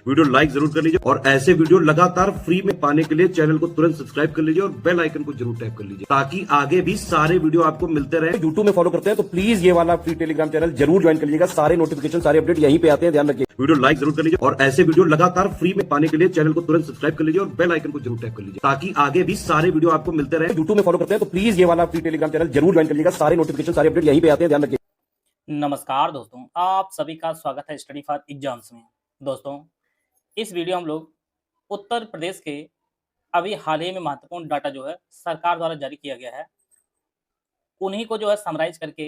Video like जरूर कर लीजिए और ऐसे वीडियो लगातार फ्री में पाने के लिए चैनल को तुरंत सब्सक्राइब कर लीजिए और बेल आइकन को जरूर टैप कर लीजिए ताकि आगे भी सारे वीडियो आपको मिलते रहे। यूट्यूब में फॉलो करते हैं तो प्लीज ये वाला फ्री टेलीग्राम चैनल जरूर ज्वाइन कर लीजिएगा। सारे नोटिफिकेशन सारे अपडेट यहीं पे आते हैं, ध्यान रखिए। वीडियो लाइक जरूर कर लीजिए और ऐसे वीडियो लगातार फ्री में पाने के लिए चैनल को तुरंत सब्सक्राइब कर लीजिए और बेल आइकन को जरूर टैप कर लीजिए ताकि आगे भी सारे वीडियो आपको मिलते रहे। यूट्यूब में फॉलो करते हैं तो प्लीज ये वाला फ्री टेलीग्राम चैनल जरूर ज्वाइन कर लीजिएगा। सारे नोटिफिकेशन सारे अपडेट यहीं पे आते हैं, ध्यान रखिए। नमस्कार दोस्तों, आप सभी का स्वागत है स्टडी फॉर एग्जाम्स में। दोस्तों, इस वीडियो हम लोग उत्तर प्रदेश के अभी हाल ही में महत्वपूर्ण डाटा जो है सरकार द्वारा जारी किया गया है, उन्हीं को जो है समराइज करके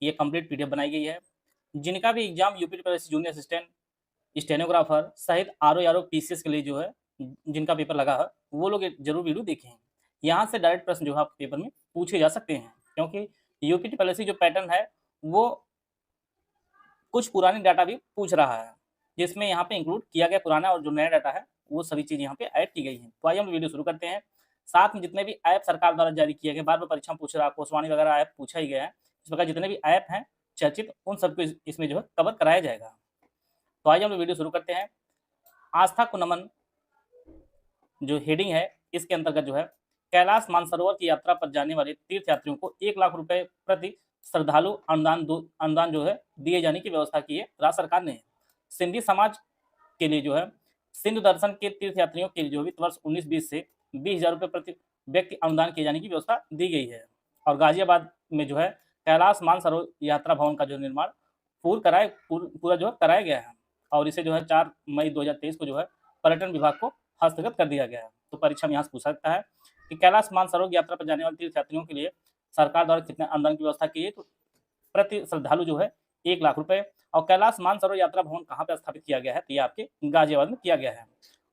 ये कंप्लीट पीडीएफ बनाई गई है। जिनका भी एग्जाम यूपी प्रदेश जूनियर असिस्टेंट, स्टेनोग्राफर सहित आरओ पीसीएस के लिए जो है जिनका पेपर लगा है, वो लोग जरूर वीडियो देखें। यहाँ से डायरेक्ट प्रश्न जो है आपके पेपर में पूछे जा सकते हैं, क्योंकि यूपी पॉलिसी जो पैटर्न है वो कुछ पुरानी डाटा भी पूछ रहा है, जिसमें यहाँ पे इंक्लूड किया गया पुराना और जो नया डाटा है वो सभी चीज़ यहाँ पे ऐड की गई है। तो आइए हम वीडियो शुरू करते हैं। साथ में जितने भी ऐप सरकार द्वारा जारी किए गए, बार बार परीक्षा में पूछ रहा, कोसवानी वगैरह ऐप पूछा ही गया है, इस प्रकार जितने भी ऐप हैं चर्चित, उन सबको इसमें जो है कवर कराया जाएगा। तो आइए हम वीडियो शुरू करते हैं। आस्था को नमन जो हेडिंग है, इसके अंतर्गत जो है कैलाश मानसरोवर की यात्रा पर जाने वाले तीर्थयात्रियों को 1 लाख रुपए प्रति श्रद्धालु अनुदान जो है दिए जाने की व्यवस्था की है राज्य सरकार ने। सिंधी समाज के लिए जो है सिंधु दर्शन के तीर्थयात्रियों के लिए जो वित्त वर्ष 19-20 से 20,000 रुपये प्रति व्यक्ति अनुदान किए जाने की व्यवस्था दी गई है। और गाजियाबाद में जो है कैलाश मानसरोवर यात्रा भवन का जो निर्माण पूरा जो है कराया गया है और इसे जो है 4 मई 2023 को जो है पर्यटन विभाग को हस्तगत कर दिया गया है। तो परीक्षा में यहाँ से पूछ सकता है कि कैलाश मानसरोवर यात्रा पर जाने वाले तीर्थयात्रियों के लिए सरकार द्वारा कितने अनुदान की व्यवस्था की है। तो प्रति श्रद्धालु जो है 1 लाख रुपए। और कैलाश मानसरोवर यात्रा भवन कहाँ पर स्थापित किया गया है, तो ये आपके गाजियाबाद में किया गया है।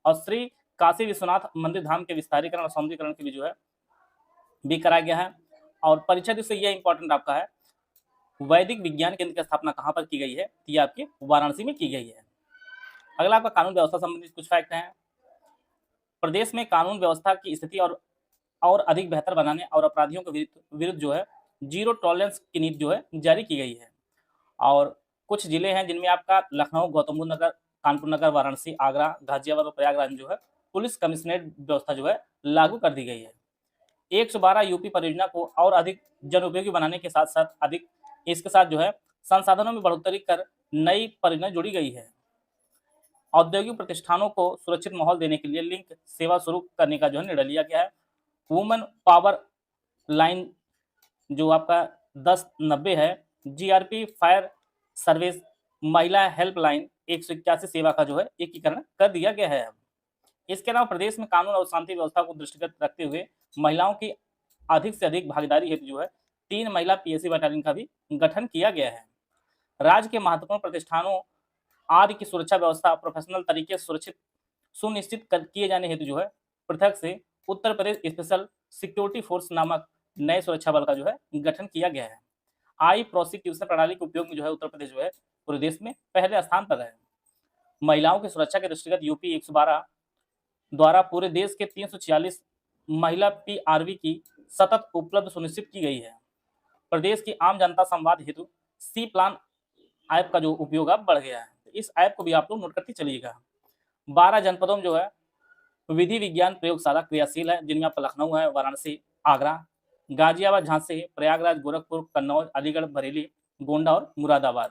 और श्री काशी विश्वनाथ मंदिर धाम के विस्तारीकरण और सौंदर्यीकरण के लिए जो है भी कराया गया है। और परीक्षा से यह इंपॉर्टेंट आपका है, वैदिक विज्ञान केंद्र की स्थापना कहाँ पर की गई है, तो ये आपके वाराणसी में की गई है। अगला आपका कानून व्यवस्था संबंधित कुछ फैक्ट हैं। प्रदेश में कानून व्यवस्था की स्थिति और अधिक बेहतर बनाने और अपराधियों के विरुद्ध जो है जीरो टॉलरेंस की नीति जो है जारी की गई है। और कुछ जिले हैं जिनमें आपका लखनऊ, गौतम बुद्ध नगर, कानपुर नगर, वाराणसी, आगरा, गाजियाबाद और प्रयागराज में जो है पुलिस कमिश्नरेट व्यवस्था जो है लागू कर दी गई है। 112 यूपी परियोजना को और अधिक जन उपयोगी बनाने के साथ साथ इसके साथ जो है संसाधनों में बढ़ोतरी कर नई परियोजना जुड़ी गई है। औद्योगिक प्रतिष्ठानों को सुरक्षित माहौल देने के लिए लिंक सेवा शुरू करने का जो है निर्णय लिया गया है। वुमेन पावर लाइन जो आपका 1090 है, जीआरपी फायर सर्विस महिला हेल्पलाइन 181 सेवा का जो है एकीकरण कर दिया गया है। इसके अलावा प्रदेश में कानून और शांति व्यवस्था को दृष्टिगत रखते हुए महिलाओं की अधिक से अधिक भागीदारी हेतु जो है 3 महिला पीएससी बटालियन का भी गठन किया गया है। राज्य के महत्वपूर्ण प्रतिष्ठानों आदि की सुरक्षा व्यवस्था प्रोफेशनल तरीके से सुनिश्चित किए जाने हेतु जो है पृथक से Uttar Pradesh special security force नामक नए सुरक्षा बल का जो है गठन किया गया है। आई प्रोसिक्यूशन प्रणाली के उपयोग में जो है उत्तर प्रदेश जो है पूरे देश में पहले स्थान पर है। महिलाओं की सुरक्षा के दृष्टिगत यूपी 112 द्वारा पूरे देश के 346 महिला पीआरवी की सतत उपलब्ध सुनिश्चित की गई है। प्रदेश की आम जनता संवाद हेतु सी प्लान ऐप का जो उपयोग अब बढ़ गया है, इस ऐप को भी आप लोग नोट करके चलिएगा। 12 जनपदों में जो है विधि विज्ञान प्रयोगशाला क्रियाशील है, जिनमें आपका लखनऊ है, वाराणसी, आगरा, गाजियाबाद, झांसी, प्रयागराज, गोरखपुर, कन्नौज, अलीगढ़, बरेली, गोंडा और मुरादाबाद।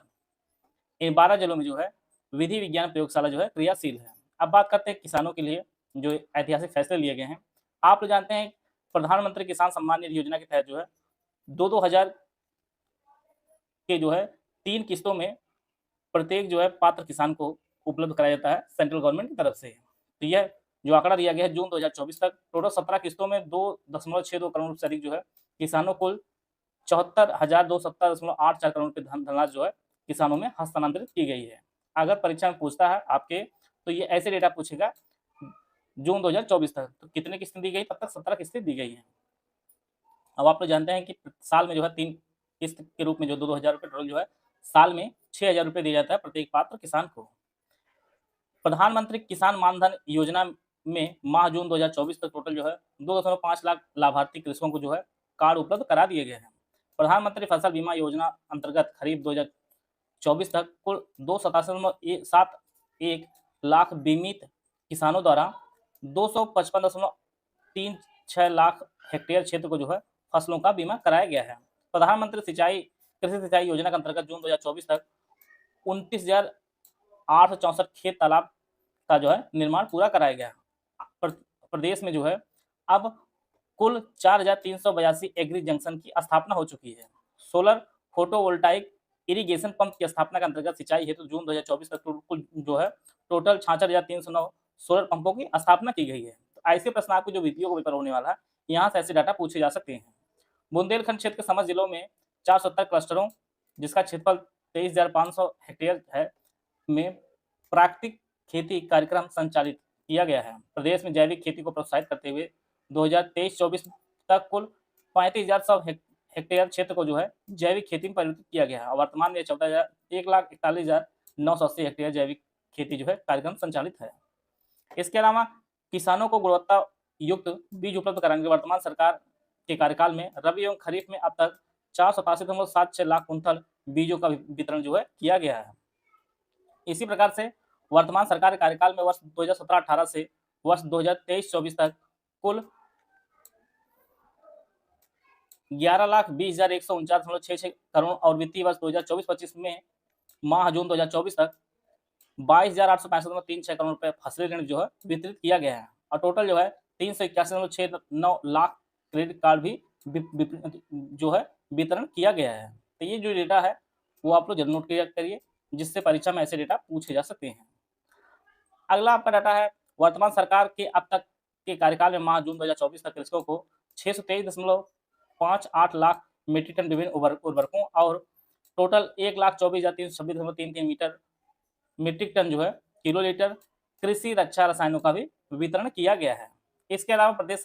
इन 12 जिलों में जो है विधि विज्ञान प्रयोगशाला जो है क्रियाशील है। अब बात करते हैं किसानों के लिए जो ऐतिहासिक फैसले लिए गए हैं। आप लोग जानते हैं प्रधानमंत्री किसान सम्मान निधि योजना के तहत जो है 2-2 हजार के जो है 3 किस्तों में प्रत्येक जो है पात्र किसान को उपलब्ध कराया जाता है सेंट्रल गवर्नमेंट की तरफ से। तो यह जो आंकड़ा दिया गया है जून 2024 तक, टोटल 17 किस्तों में 2.62 करोड़ से अधिक जो है किसानों को 74,270.84 करोड़ रुपये धनराशि जो है किसानों में हस्तांतरित की गई है। अगर परीक्षा में पूछता है आपके, तो ये ऐसे डेटा पूछेगा जून 2024 तक, तो कितने किस्तें दी गई, तब तक 17 किस्तें दी गई हैं। अब आप लोग जानते हैं कि साल में जो है 3 किस्त के रूप में जो 2-2 हजार रुपये टोटल जो है साल में 6,000 रुपये दिया जाता है प्रत्येक पात्र किसान को। प्रधानमंत्री किसान मानधन योजना में माह जून 2024 तक टोटल जो है 2.5 लाख लाभार्थी कृषकों को जो है कार्ड उपलब्ध करा दिए गए हैं। प्रधानमंत्री फसल बीमा योजना अंतर्गत खरीफ 2024 तक कुल 287.71 लाख बीमित किसानों द्वारा 255.36 लाख हेक्टेयर क्षेत्र को जो है फसलों का बीमा कराया गया है। प्रधानमंत्री कृषि सिंचाई योजना के अंतर्गत जून 2024 तक 29,864 खेत तालाब का जो है निर्माण पूरा कराया गया। प्रदेश में जो है अब कुल 4,382 एग्री जंक्शन की स्थापना हो चुकी है। सोलर फोटोवोल्टाइक इरिगेशन पंप की स्थापना के अंतर्गत सिंचाई हेतु जून 2024 तक कुल जो है टोटल 66,309 सोलर पंपों की स्थापना की गई है। तो ऐसे प्रश्न आपको जो वीपीओ को पेपर होने वाला है, यहाँ से ऐसे डाटा पूछे जा सकते हैं। बुंदेलखंड क्षेत्र के समस्त जिलों में 470 क्लस्टरों, जिसका क्षेत्रफल 23,500 हेक्टेयर है, में प्राकृतिक खेती कार्यक्रम संचालित किया गया है। प्रदेश में जैविक खेती को प्रोत्साहित करते हुए 2023-24 तक कुल 35,100 हेक्टेयर क्षेत्र को जो है जैविक खेती में परिवर्तित किया गया है और वर्तमान में 1,41,980 हेक्टेयर जैविक खेती जो है कार्यक्रम संचालित है। इसके अलावा किसानों को गुणवत्ता युक्त बीज उपलब्ध कराने के वर्तमान सरकार के कार्यकाल में रबी एवं खरीफ में अब तक 487.76 लाख कुंतल बीजों का वितरण जो है किया गया है। इसी प्रकार से वर्तमान सरकार के कार्यकाल में वर्ष 2017-18 से वर्ष 2023-24 तक कुल 11,20,149.66 करोड़ और वित्तीय वर्ष 2024-25 में माह जून 2024 तक 22,865.36 करोड़ रुपए फसली ऋण जो है वितरित किया गया है और टोटल जो है 381.69 लाख क्रेडिट कार्ड भी जो है वितरण किया गया है। तो ये जो डेटा है वो आप लोग जरूर नोट करिए, जिससे परीक्षा में ऐसे डेटा पूछे जा सकते हैं। अगला आपका डाटा है वर्तमान सरकार के अब तक के कार्यकाल में माह जून 2024 तक कृषकों को 623.58 लाख मीट्रिक टन विभिन्न उर्वरकों और टोटल 1,24,326.33 मीट्रिक टन जो है किलोलीटर कृषि रक्षा रसायनों का भी वितरण किया गया है। इसके अलावा प्रदेश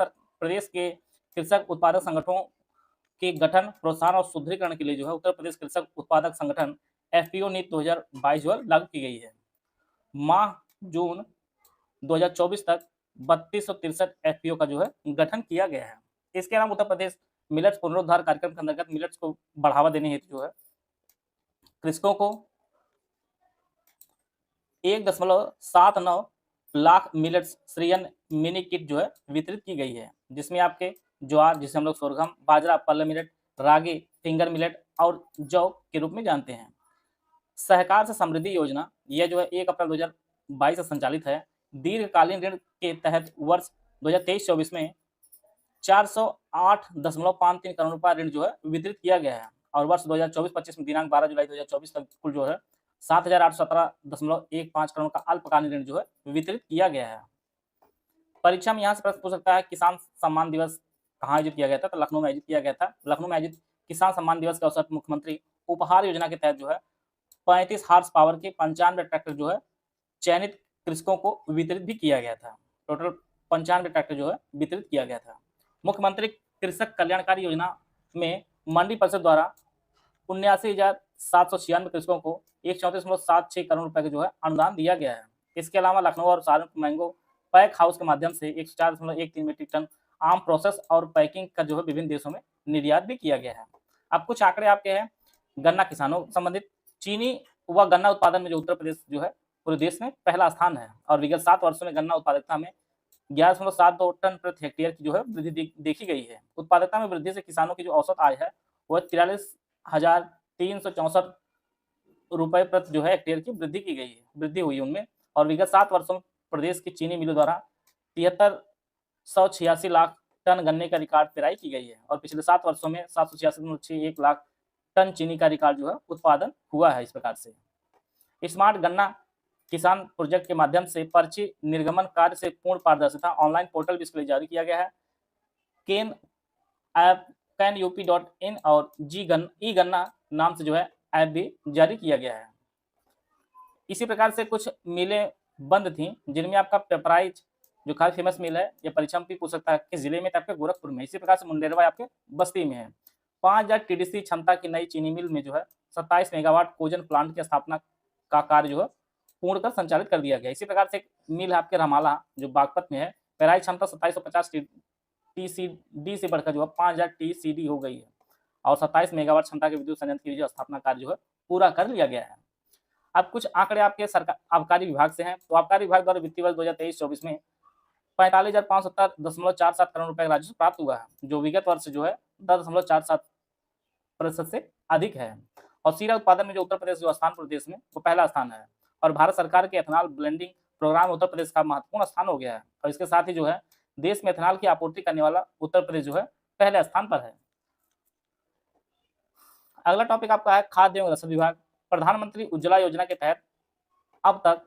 के कृषक उत्पादक संगठनों के गठन, प्रोत्साहन और सुदृढ़ीकरण के लिए जो है उत्तर प्रदेश कृषक उत्पादक संगठन FPO नीति 2022 जो है लागू की गई है। माह जून 2024 तक 3263 FPO का जो है गठन किया गया है। इसके अलावा उत्तर प्रदेश मिलेट्स पुनरुद्धार कार्यक्रम के अंतर्गत मिलेट्स को बढ़ावा देने हेतु जो है कृषकों को 1.79 lakh millets Shreyan mini kit जो है वितरित की गई है, जिसमें आपके ज्वार, जिसे हम लोग सोरगम, बाजरा, पल्ले मिलेट, रागी, फिंगर मिलेट और जौ के रूप में जानते हैं। सहकार से समृद्धि योजना यह जो है 1 अप्रैल 2022 से संचालित है। दीर्घकालीन ऋण के तहत वर्ष 2023-24 में 408.53 करोड़ रुपया ऋण जो है वितरित किया गया है और वर्ष 2024-25 में दिनांक 12 जुलाई 2024 तक कुल जो है 7,817.15 करोड़ का अल्पकालीन ऋण जो है वितरित किया गया है। परीक्षा में यहाँ से प्रश्न पूछ सकता है किसान सम्मान दिवस कहाँ आयोजित किया गया था, तो लखनऊ में आयोजित किया गया था। लखनऊ में आयोजित किसान सम्मान दिवस के अवसर पर मुख्यमंत्री उपहार योजना के तहत जो है 35 हार्स पावर के 95 ट्रैक्टर जो है चयनित कृषकों को वितरित भी किया गया था। टोटल 95 ट्रैक्टर जो है वितरित किया गया था। मुख्यमंत्री कृषक कल्याणकारी योजना में मंडी परिषद द्वारा 79,796 कृषकों को 134.76 करोड़ रुपए का जो है अनुदान दिया गया है। इसके अलावा लखनऊ और सहारनपुर मैंगो पैक हाउस के माध्यम से 104.13 मीट्रिक टन आम प्रोसेस और पैकिंग का जो है विभिन्न देशों में निर्यात भी किया गया है। अब कुछ आंकड़े आपके हैं गन्ना किसानों संबंधित। चीनी व गन्ना उत्पादन में जो उत्तर प्रदेश जो है पूरे देश में पहला स्थान है और विगत 7 वर्षों में गन्ना उत्पादकता में 11.72 टन प्रति हेक्टेयर की जो है वृद्धि देखी गई है। उत्पादकता में वृद्धि से किसानों की जो औसत आय है वह 43,364 रुपए प्रति जो है हेक्टेयर की वृद्धि हुई उनमें और विगत 7 वर्षों में प्रदेश की चीनी मिलों द्वारा 7386 लाख टन गन्ने का रिकॉर्ड पेराई की गई है और पिछले 7 वर्षों में 786.61 लाख टन चीनी का रिकॉर्ड जो है उत्पादन हुआ है। इस प्रकार से स्मार्ट गन्ना किसान प्रोजेक्ट के माध्यम से पर्ची निर्गमन कार्य से पूर्ण पारदर्शिता ऑनलाइन पोर्टल भी इसके लिए जारी किया गया है। canUP.in और ई गन्ना नाम से जो है ऐप भी जारी किया गया है। इसी प्रकार से कुछ मिलें बंद थी जिनमें आपका पेपराइज जो काफी फेमस मिल है, यह परीक्षा में भी पूछ सकता है किस जिले में, आपके गोरखपुर में। इसी प्रकार से मुंडेरवा आपके बस्ती में है। 5,000 TDC क्षमता की नई चीनी मिल में जो है 27 मेगावाट कोजन प्लांट की स्थापना का कार्य जो है पूर्ण कर संचालित कर दिया गया। इसी प्रकार से एक मिल है आपके रमाला जो बागपत में है, पेराई क्षमता 2750 TCD से बढ़कर जो है 5,000 TCD हो गई है और 27 मेगावाट क्षमता के विद्युत संयंत्र की जो स्थापना कार्य जो है पूरा कर लिया गया है। अब कुछ आंकड़े आपके सरकार आबकारी विभाग से हैं। तो आबकारी विभाग द्वारा वित्तीय वर्ष 2023-24 में 45,570.47 करोड़ रुपए का राजस्व प्राप्त हुआ है, जो विगत वर्ष जो है 10.47% से अधिक है। और शीरा उत्पादन में जो उत्तर प्रदेश जो स्थान प्रदेश में वो पहला स्थान है। और भारत सरकार के ethanol blending programme Uttar Pradesh का महत्वपूर्ण स्थान हो गया है। और इसके साथ ही जो है देश में एथेनॉल की आपूर्ति करने वाला उत्तर प्रदेश जो है पहले स्थान पर है। अगला टॉपिक आपका है खाद्य एवं रसद विभाग। प्रधानमंत्री उज्ज्वला योजना के तहत अब तक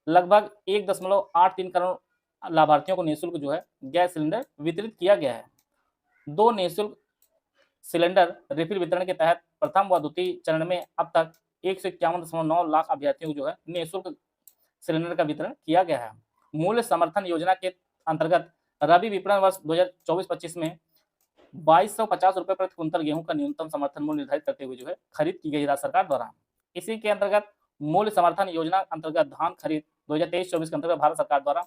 लगभग 1.83 करोड़ लाभार्थियों को निःशुल्क जो है गैस सिलेंडर वितरित किया गया है। 2 निःशुल्क सिलेंडर रिफिल वितरण के तहत प्रथम व द्वितीय चरण में अब तक 151.9 लाख अभ्यर्थियों को जो है निःशुल्क सिलेंडर का वितरण किया गया है। मूल्य समर्थन योजना के अंतर्गत रबी विपणन वर्ष 2024-25 में 2250 रुपए प्रति कुंतल गेहूं का न्यूनतम समर्थन मूल्य निर्धारित करते हुए जो है खरीद की गई राज्य सरकार द्वारा। इसी के अंतर्गत मूल्य समर्थन योजना अंतर्गत धान खरीद 2023-24 के अंतर्गत भारत सरकार द्वारा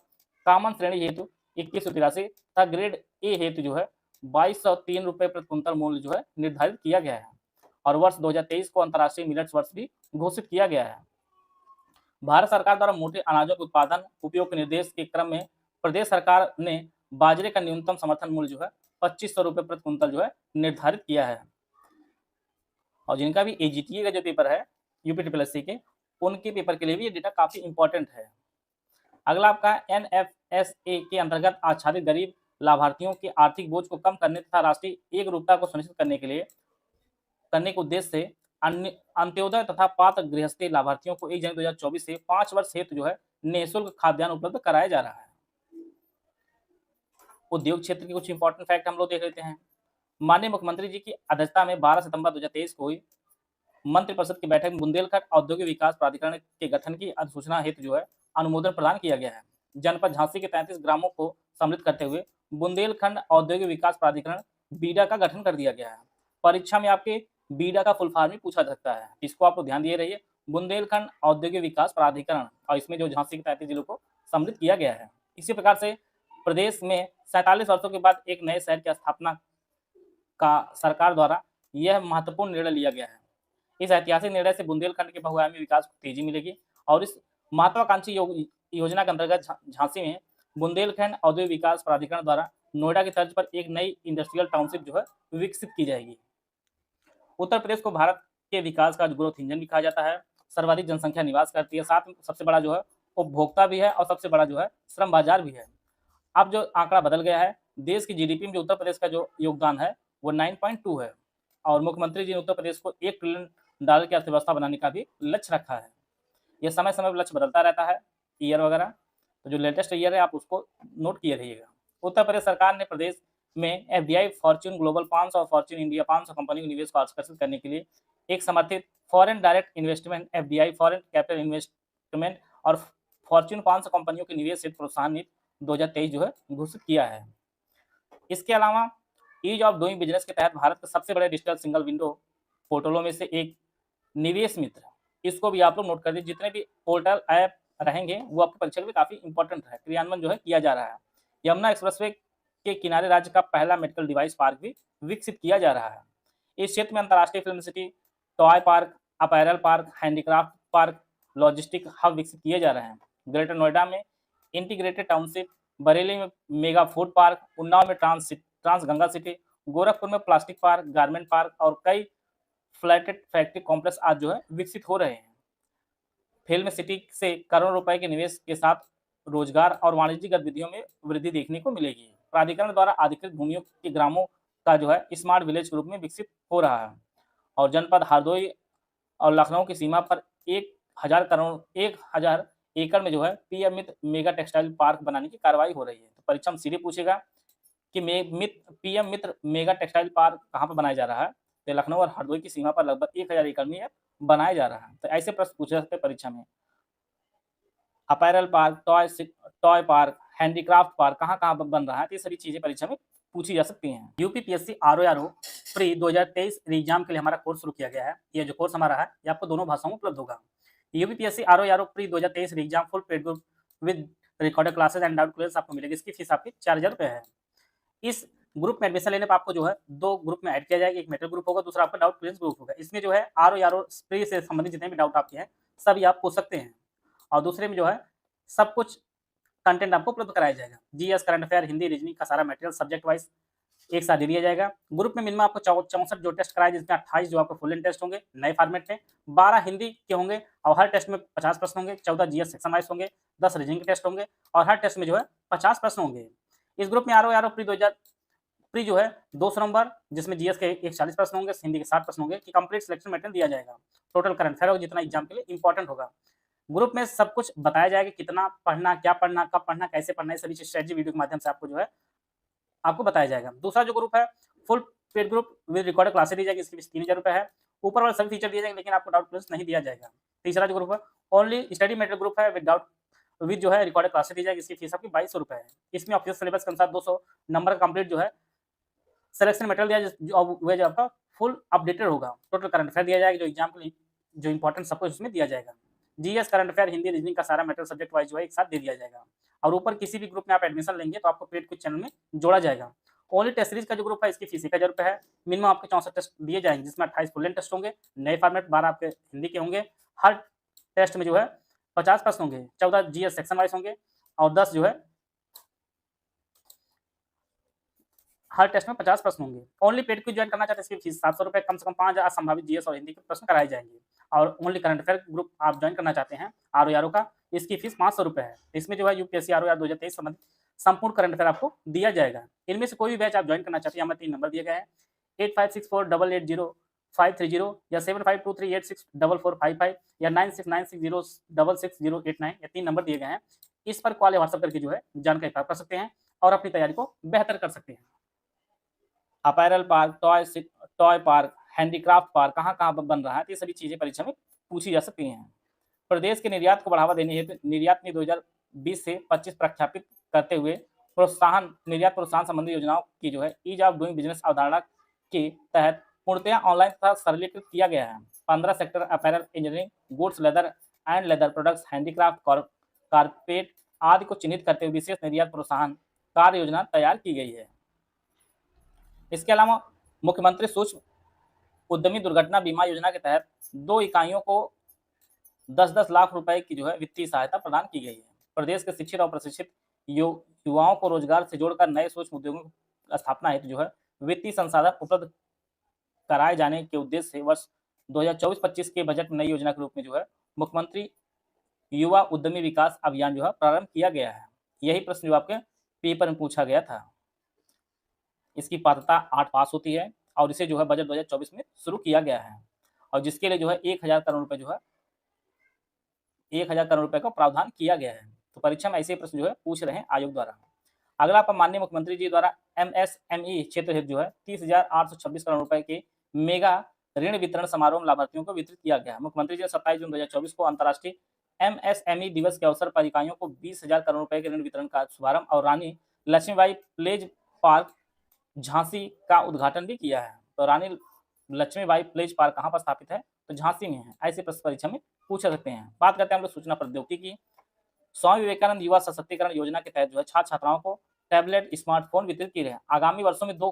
कॉमन श्रेणी हेतु 2183 तथा ग्रेड ए हेतु जो है 2203 रुपए प्रति कुंतल मूल्य जो है निर्धारित किया गया है। और वर्ष 2023 को अंतर्राष्ट्रीय मिलेट्स वर्ष भी घोषित किया गया है। भारत सरकार द्वारा मोटे अनाजों के उत्पादन उपयोग के निर्देश के क्रम में प्रदेश सरकार ने बाजरे का न्यूनतम समर्थन मूल्य जो है 2500 रुपए प्रति कुंतल जो है निर्धारित किया है। और जिनका भी एजीटीए का जो पेपर है यूपीटीपीएससी के, उनके पेपर के लिए भी ये डेटा काफी इंपॉर्टेंट है। अगला आपका एनएफएसए के अंतर्गत आच्छादित गरीब लाभार्थियों के आर्थिक बोझ को कम करने तथा राष्ट्रीय एकरूपता को सुनिश्चित करने के उद्देश्य से अंत्योदय तथा पात्र गृहस्थी लाभार्थियों को 1 जनवरी 2024 से 5 वर्ष हेतु जो है निःशुल्क खाद्यान्न उपलब्ध कराया जा रहा है। उद्योग क्षेत्र के कुछ इंपॉर्टेंट फैक्ट हम लोग देख लेते हैं। माननीय मुख्यमंत्री जी की अध्यक्षता में 12 सितंबर 2023 को हुई मंत्रिपरिषद की बैठक में बुंदेलखंड औद्योगिक विकास प्राधिकरण के गठन की अधिसूचना हेतु जो है अनुमोदन प्रदान किया गया है। जनपद झांसी के 33 ग्रामों को सम्मिलित करते हुए बुंदेलखंड औद्योगिक विकास प्राधिकरण बीडा का गठन कर दिया गया है। परीक्षा में आपके बीडा का फुल फॉर्म भी पूछा जा सकता है, इसको आप ध्यान दिए रहिए, बुंदेलखंड औद्योगिक विकास प्राधिकरण। और इसमें जो झांसी के 33 जिलों को सम्मिलित किया गया है। इसी प्रकार से प्रदेश में 47 वर्षों के बाद एक नए शहर की स्थापना का सरकार द्वारा यह महत्वपूर्ण निर्णय लिया गया है। इस ऐतिहासिक निर्णय से बुंदेलखंड के बहुआयामी विकास को तेजी मिलेगी। और इस महत्वाकांक्षी योजना के अंतर्गत झांसी में बुंदेलखंड औद्योगिक विकास प्राधिकरण द्वारा नोएडा की तर्ज पर एक नई इंडस्ट्रियल टाउनशिप जो है विकसित की जाएगी। उत्तर प्रदेश को भारत के विकास का ग्रोथ इंजन भी कहा जाता है। सर्वाधिक जनसंख्या निवास करती है, साथ में सबसे बड़ा जो है उपभोक्ता भी है और सबसे बड़ा जो है श्रम बाजार भी है। अब जो आंकड़ा बदल गया है, देश की जीडीपी में जो उत्तर प्रदेश का जो योगदान है वो 9.2 है। और मुख्यमंत्री जी ने उत्तर प्रदेश को $1 ट्रिलियन की अर्थव्यवस्था बनाने का भी लक्ष्य रखा है। यह समय समय पर लक्ष्य बदलता रहता है, ईयर वगैरह, तो जो लेटेस्ट ईयर है आप उसको नोट किए रहिएगा। उत्तर प्रदेश सरकार ने प्रदेश में एफडीआई, फॉर्च्यून ग्लोबल 500 और फॉर्च्यून इंडिया 500 कंपनी के निवेश को आकर्षित करने के लिए एक समर्थित foreign direct investment FDI, foreign capital investment और फॉर्च्यून 500 कंपनियों के निवेश हेतु प्रोत्साहन नीति 2023 जो है घोषित किया है। इसके अलावा ईज ऑफ डूइंग बिजनेस के तहत भारत के सबसे बड़े डिजिटल सिंगल विंडो पोर्टलों में से एक निवेश मित्र, इसको भी आप लोग नोट कर दीजिए। जितने भी पोर्टल ऐप रहेंगे वो आपकी परीक्षा के लिए काफी इंपॉर्टेंट है, क्रियान्वयन जो है किया जा रहा है। यमुना एक्सप्रेसवे के किनारे राज्य का पहला मेडिकल डिवाइस पार्क भी विकसित किया जा रहा है। इस क्षेत्र में अंतर्राष्ट्रीय film city, toy park, apparel park, handicraft park, logistic hub विकसित किए जा रहे हैं। ग्रेटर नोएडा में इंटीग्रेटेड टाउनशिप, बरेली में मेगा फूड पार्क, उन्नाव में ट्रांस गंगा सिटी, गोरखपुर में प्लास्टिक पार्क, गारमेंट पार्क और कई फ्लैटेड फैक्ट्री कॉम्प्लेक्स आज जो है विकसित हो रहे हैं। फिल्म सिटी से करोड़ों रुपए के निवेश के साथ रोजगार और वाणिज्यिक गतिविधियों में वृद्धि देखने को मिलेगी। प्राधिकरण द्वारा अधिकृत भूमियों के ग्रामों का जो है स्मार्ट विलेज के रूप में विकसित हो रहा है। और जनपद हरदोई और लखनऊ की सीमा पर 1000 एकड़ में जो है पीएम मित्र मेगा टेक्सटाइल पार्क बनाने की कार्रवाई हो रही है। तो परीक्षा में सीधे पूछेगा कि पीएम मित्र मेगा टेक्सटाइल पार्क कहाँ पर बनाया जा रहा है, तो लखनऊ और हरदोई की सीमा पर लगभग 1000 एकड़ में बनाया जा रहा है। तो ऐसे प्रश्न पूछे जाते हैं परीक्षा में। Apparel park, toy park, handicraft park कहाँ कहाँ बन रहा है, तो ये सभी चीजें परीक्षा में पूछी जा सकती हैं। यूपीपीएससी आरओआरओ प्री 2023 एग्जाम के लिए हमारा कोर्स शुरू किया गया है। ये जो कोर्स हमारा है ये आपको दोनों भाषाओं में उपलब्ध होगा। UPPSC RORO pre 2023 exam full paid group with recorded classes and doubt clears आपको मिलेगी। इसकी फीस आपकी 4000 रुपये है। इस ग्रुप में एडमिशन लेने पर आपको जो है 2 ग्रुप में ऐड किया जाएगा, एक मेटल ग्रुप होगा, दूसरा आपका डाउट क्लियरेंस ग्रुप होगा। इसमें जो है आरओआरओ प्री से संबंधित जितने भी डाउट आपके हैं सभी आप पूछ सकते हैं। और दूसरे में जो है सब कुछ कंटेंट आपको उपलब्ध कराया जाएगा। GS, current affair, Hindi, reasoning का सारा मटेरियल सब्जेक्ट वाइज एक साथ दे दिया जाएगा। ग्रुप में मिनिमम आपको 64 जो टेस्ट कराए, जिसमें 28 जो आपको फुल एंड टेस्ट होंगे नए फॉर्मेट में, 12 हिंदी के होंगे और हर टेस्ट में 50 प्रश्न होंगे, 14 जीएस सेक्शन वाइज होंगे, 10 रीजनिंग के टेस्ट होंगे और हर टेस्ट में जो है 50 प्रश्न होंगे। इस ग्रुप में आरओ प्री जो है 200 नंबर, जिसमें जीएस के 140 प्रश्न होंगे, हिंदी के 60 प्रश्न होंगे, कि कंप्लीट सिलेक्शन मटेरियल दिया जाएगा। टोटल करंट अफेयर होगा जितना एग्जाम के लिए इंपॉर्टेंट होगा। ग्रुप में सब कुछ बताया जाएगा, कितना पढ़ना, क्या पढ़ना, कब पढ़ना, कैसे पढ़ना, ये सभी चीज स्ट्रेटजी वीडियो के माध्यम से आपको जो है आपको बताया जाएगा। दूसरा जो ग्रुप है full paid group with recorded classes दी जाएगी, इसकी फीस 3000 रुपये है। ऊपर वाले सभी फीचर दिए जाएंगे, लेकिन आपको डाउट प्लस नहीं दिया जाएगा। तीसरा जो ग्रुप है ओनली स्टडी मटेरियल ग्रुप है विद डाउट विद जो है रिकॉर्डेड क्लासेस दी जाएगी, इसकी फीस आपकी 2200 रुपये है। इसमें ऑफिशियल सिलेबस के अनुसार 200 नंबर का कंप्लीट जो है सिलेक्शन मटेरियल दिया वह जो आपका फुल अपडेटेड होगा। टोटल करंट अफेयर दिया जाएगा, जो एग्जाम के लिए जो इंपॉर्टेंट सब कुछ उसमें दिया जाएगा। GS, current affair, Hindi, reasoning का सारा मटेरियल सब्जेक्ट वाइज जो है एक साथ दे दिया जाएगा। और ऊपर किसी भी ग्रुप में आप एडमिशन लेंगे तो आपको पेड कुछ चैनल में जोड़ा जाएगा। ओनली टेस्ट सीरीज का जो ग्रुप है इसकी फीस 1000 रुपये है। मिनिमम आपके 64 टेस्ट दिए जाएंगे, जिसमें 28 फुल लेंथ टेस्ट होंगे, नए फॉर्मेट 12 आपके हिंदी के होंगे। हर टेस्ट में जो है 50 प्रश्न होंगे, 14 जीएस सेक्शन वाइज होंगे और 10 जो है हर टेस्ट में 50 प्रश्न होंगे। ओनली पेड क्विज ज्वाइन करना चाहते हैं, इसकी फीस 700 रुपये, कम से कम 5000 संभावित जीएस और हिंदी के प्रश्न कराए जाएंगे। और ओनली करंट अफेयर ग्रुप आप ज्वाइन करना चाहते हैं आरओ का, इसकी फीस 500 रुपये है। इसमें जो है यूपीएससी आरओ 2023 संबंधित संपूर्ण करंट अफेयर आपको दिया जाएगा। इनमें से कोई भी बैच आप ज्वाइन करना चाहते हैं, हमें 3 नंबर दिए गए हैं 8564880530 या 7523864455 या 9696066089, ये 3 नंबर दिए गए हैं। इस पर कॉल या व्हाट्सएप करके जो है जानकारी प्राप्त कर सकते हैं और अपनी तैयारी को बेहतर कर सकते हैं। Apparel park, toy park, handicraft park कहाँ बन रहा है, तो ये सभी चीजें परीक्षा में पूछी जा सकती हैं। प्रदेश के निर्यात को बढ़ावा देने हेतु निर्यात नीति 2020 से 25 प्रख्यापित करते हुए निर्यात प्रोत्साहन संबंधी योजनाओं की जो है ईज ऑफ डूइंग बिजनेस अवधारणा के तहत पूर्णतया ऑनलाइन तथा सरलीकृत किया गया है। 15 sector apparel, engineering, goods, leather and leather products, handicraft, carpet आदि को चिन्हित करते हुए विशेष निर्यात प्रोत्साहन कार्य योजना तैयार की गई है। इसके अलावा मुख्यमंत्री सूक्ष्म उद्यमी दुर्घटना बीमा योजना के तहत 2 इकाइयों को 10-10 लाख रुपए की जो है वित्तीय सहायता प्रदान की गई है। प्रदेश के शिक्षित और प्रशिक्षित युवाओं को रोजगार से जोड़कर नए सूक्ष्म उद्योगों की स्थापना हेतु जो है वित्तीय संसाधन उपलब्ध कराए जाने के उद्देश्य से वर्ष 2024-25 के बजट नई योजना के रूप में जो है मुख्यमंत्री युवा उद्यमी विकास अभियान जो है प्रारंभ किया गया है। यही प्रश्न जो आपके पेपर में पूछा गया था। इसकी पात्रता 8 पास होती है और इसे जो है बजट 2024 में शुरू किया गया है और जिसके लिए जो है 1000 करोड़ रुपए जो है 1000 करोड़ रुपए का प्रावधान किया गया है। तो परीक्षा में ऐसे प्रश्न जो है पूछ रहे हैं आयोग द्वारा। अगला पर माननीय मुख्यमंत्री जी द्वारा एमएसएमई क्षेत्र हेतु जो है 30,826 करोड़ रुपए के मेगा ऋण वितरण समारोह में लाभार्थियों को वितरित किया गया। मुख्यमंत्री जी ने 27 जून 2024 को अंतर्राष्ट्रीय एमएसएमई दिवस के अवसर पर इकाइयों को 20,000 करोड़ रुपए के ऋण वितरण का शुभारंभ और रानी लक्ष्मीबाई प्लेज पार्क झांसी का उद्घाटन भी किया है। तो रानी लक्ष्मीबाई प्लेज पार्क कहाँ पर स्थापित है, तो झांसी में है। ऐसे प्रश्न परीक्षा में पूछ सकते हैं। बात करते हैं हम लोग सूचना प्रौद्योगिकी। स्वामी विवेकानंद युवा सशक्तिकरण योजना के तहत जो है छात्र छात्राओं को टैबलेट, स्मार्टफोन वितरित किए हैं। आगामी वर्षों में 2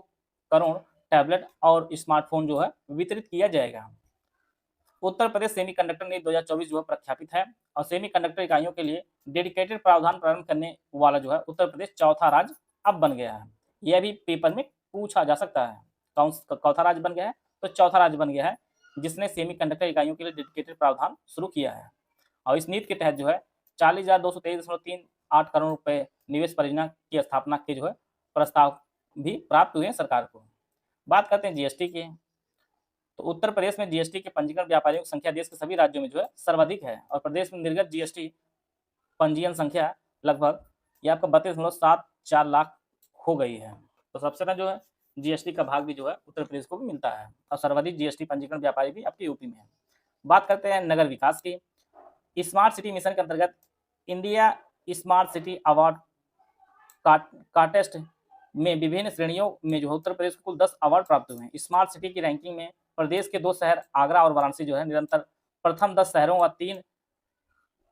करोड़ टैबलेट और स्मार्टफोन जो है वितरित किया जाएगा। उत्तर प्रदेश सेमीकंडक्टर नीति 2024 जो है प्रख्यापित है और सेमीकंडक्टर इकाइयों के लिए डेडिकेटेड प्रावधान प्रारंभ करने वाला जो है उत्तर प्रदेश चौथा राज्य अब बन गया है। यह भी पेपर में पूछा जा सकता है। चौथा राज्य बन गया है, तो चौथा राज्य बन गया है जिसने सेमीकंडक्टर इकाइयों के लिए डेडिकेटेड प्रावधान शुरू किया है। और इस नीति के तहत जो है 40,223.38 करोड़ रुपए निवेश परियोजना की स्थापना के जो है प्रस्ताव भी प्राप्त हुए हैं सरकार को। बात करते हैं जीएसटी की। तो उत्तर प्रदेश में जीएसटी के पंजीकृत व्यापारियों की संख्या देश के सभी राज्यों में जो है सर्वाधिक है और प्रदेश में निर्गत जीएसटी पंजीयन संख्या लगभग ये आपका 32.74 लाख हो गई है। तो सबसे ज्यादा जो है जीएसटी का भाग भी जो है उत्तर प्रदेश को भी मिलता है और सर्वाधिक जीएसटी पंजीकरण व्यापारी भी आपके यूपी में है। बात करते हैं नगर विकास की। स्मार्ट सिटी मिशन के अंतर्गत India smart city award contest में विभिन्न श्रेणियों में जो है उत्तर प्रदेश को कुल 10 अवार्ड प्राप्त हुए हैं। स्मार्ट सिटी की रैंकिंग में प्रदेश के 2 शहर आगरा और वाराणसी जो है निरंतर प्रथम 10 शहरों व 3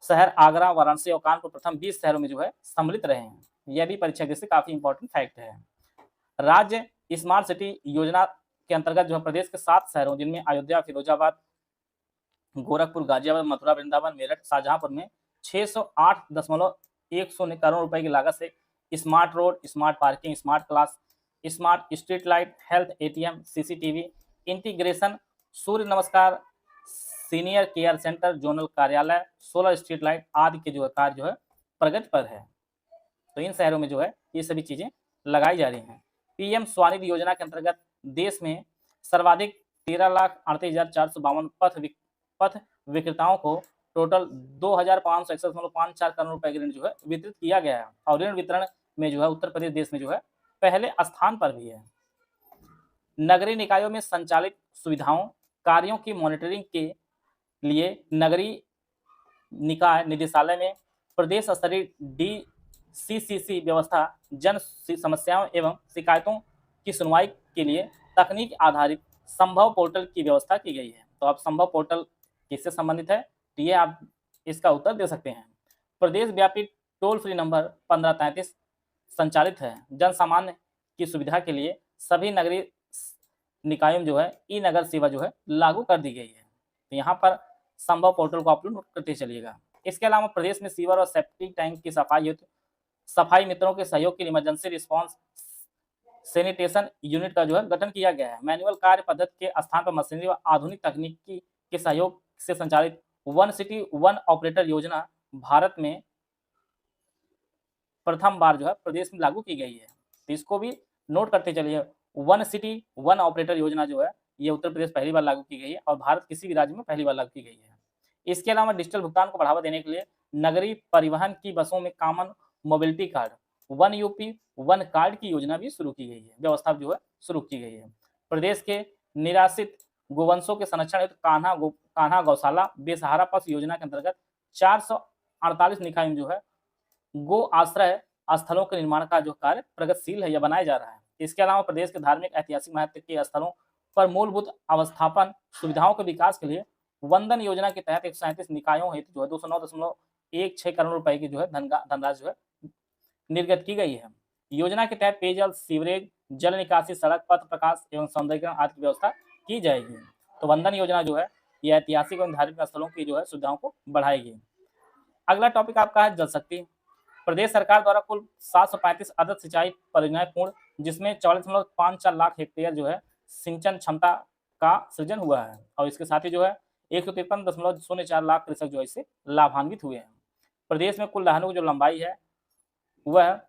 शहर आगरा, वाराणसी और कानपुर प्रथम 20 शहरों में जो है सम्मिलित रहे हैं। यह भी परीक्षा के से काफी इंपॉर्टेंट फैक्ट है। राज्य स्मार्ट सिटी योजना के अंतर्गत जो है प्रदेश के 7 शहरों जिनमें अयोध्या, फिरोजाबाद, गोरखपुर, गाजियाबाद, मथुरा, वृंदावन, मेरठ, शाहजहांपुर में 608.1 करोड़ रुपए की लागत से smart road, smart parking, smart class, smart street light, health ATM, CCTV integration, surya namaskar, senior care centre, zonal कार्यालय, सोलर स्ट्रीट लाइट आदि के जो है कार्य जो है प्रगति पर है। तो इन शहरों में जो है ये सभी चीजें लगाई जा रही हैं। पीएम स्वनिधि योजना के अंतर्गत देश में सर्वाधिक 13,38,452 पथ विक्रेताओं को टोटल 2,561.54 करोड़ रुपए की ऋण जो है वितरित किया गया है और ऋण वितरण में जो है उत्तर प्रदेश देश में जो है पहले स्थान पर भी है। नगरीय निकायों में संचालित सुविधाओं कार्यों की मॉनिटरिंग के लिए नगरीय निकाय निदेशालय में प्रदेश स्तरीय DCCC व्यवस्था जन समस्याओं एवं शिकायतों की सुनवाई के लिए तकनीक आधारित संभव पोर्टल की व्यवस्था की गई है। तो अब संभव पोर्टल किससे संबंधित है, तो ये आप इसका उत्तर दे सकते हैं। प्रदेश व्यापी टोल फ्री नंबर 1533 संचालित है। जन सामान्य की सुविधा के लिए सभी नगरीय निकायों जो है ई नगर सेवा जो है लागू कर दी गई है। तो यहाँ पर संभव पोर्टल को आप लोग नोट करते चलिएगा। इसके अलावा प्रदेश में सीवर और सेप्टिक टैंक की सफाई हेतु सफाई मित्रों के सहयोग के लिए इमरजेंसी रिस्पांस सैनिटेशन यूनिट का जो है गठन किया गया है। मैनुअल कार्य पद्धति के स्थान पर मशीनरी व आधुनिक तकनीकी के सहयोग से संचालित वन सिटी वन ऑपरेटर योजना भारत में प्रथम बार जो है प्रदेश में लागू की गई है। तो इसको भी नोट करते चलिए। वन सिटी वन ऑपरेटर योजना जो है ये उत्तर प्रदेश पहली बार लागू की गई है और भारत किसी भी राज्य में पहली बार लागू की गई है। इसके अलावा डिजिटल भुगतान को बढ़ावा देने के लिए नगरीय परिवहन की बसों में common mobility card one UP one card की योजना भी शुरू की गई है, व्यवस्था जो है शुरू की गई है। प्रदेश के निराश्रित गोवंशों के संरक्षण हेतु कान्हा गौशाला बेसहारा पशु योजना के अंतर्गत 448 निकायों जो है गो आश्रय स्थलों के निर्माण का जो कार्य प्रगतिशील है या बनाया जा रहा है। इसके अलावा प्रदेश के धार्मिक ऐतिहासिक महत्व के स्थलों पर मूलभूत अवस्थापन सुविधाओं के विकास के लिए वंदन योजना के तहत 137 निकायों हेतु जो है 209.16 करोड़ रुपए की जो है धनराशि जो है निर्गत की गई है। योजना के तहत पेयजल, सीवरेज, जल निकासी, सड़क, पथ प्रकाश एवं सौंदर्यीकरण आदि की व्यवस्था की जाएगी। तो वंदन योजना जो है यह ऐतिहासिक एवं धार्मिक स्थलों की जो है सुविधाओं को बढ़ाएगी। अगला टॉपिक आपका है जल शक्ति। प्रदेश सरकार द्वारा कुल 735 अदद सिंचाई परियोजनाएं पूर्ण, जिसमें 44.54 लाख हेक्टेयर जो है सिंचन क्षमता का सृजन हुआ है और इसके साथ ही जो है 153.04 लाख कृषक जो है इससे लाभान्वित हुए हैं। प्रदेश में कुल नहरों की जो लंबाई है वह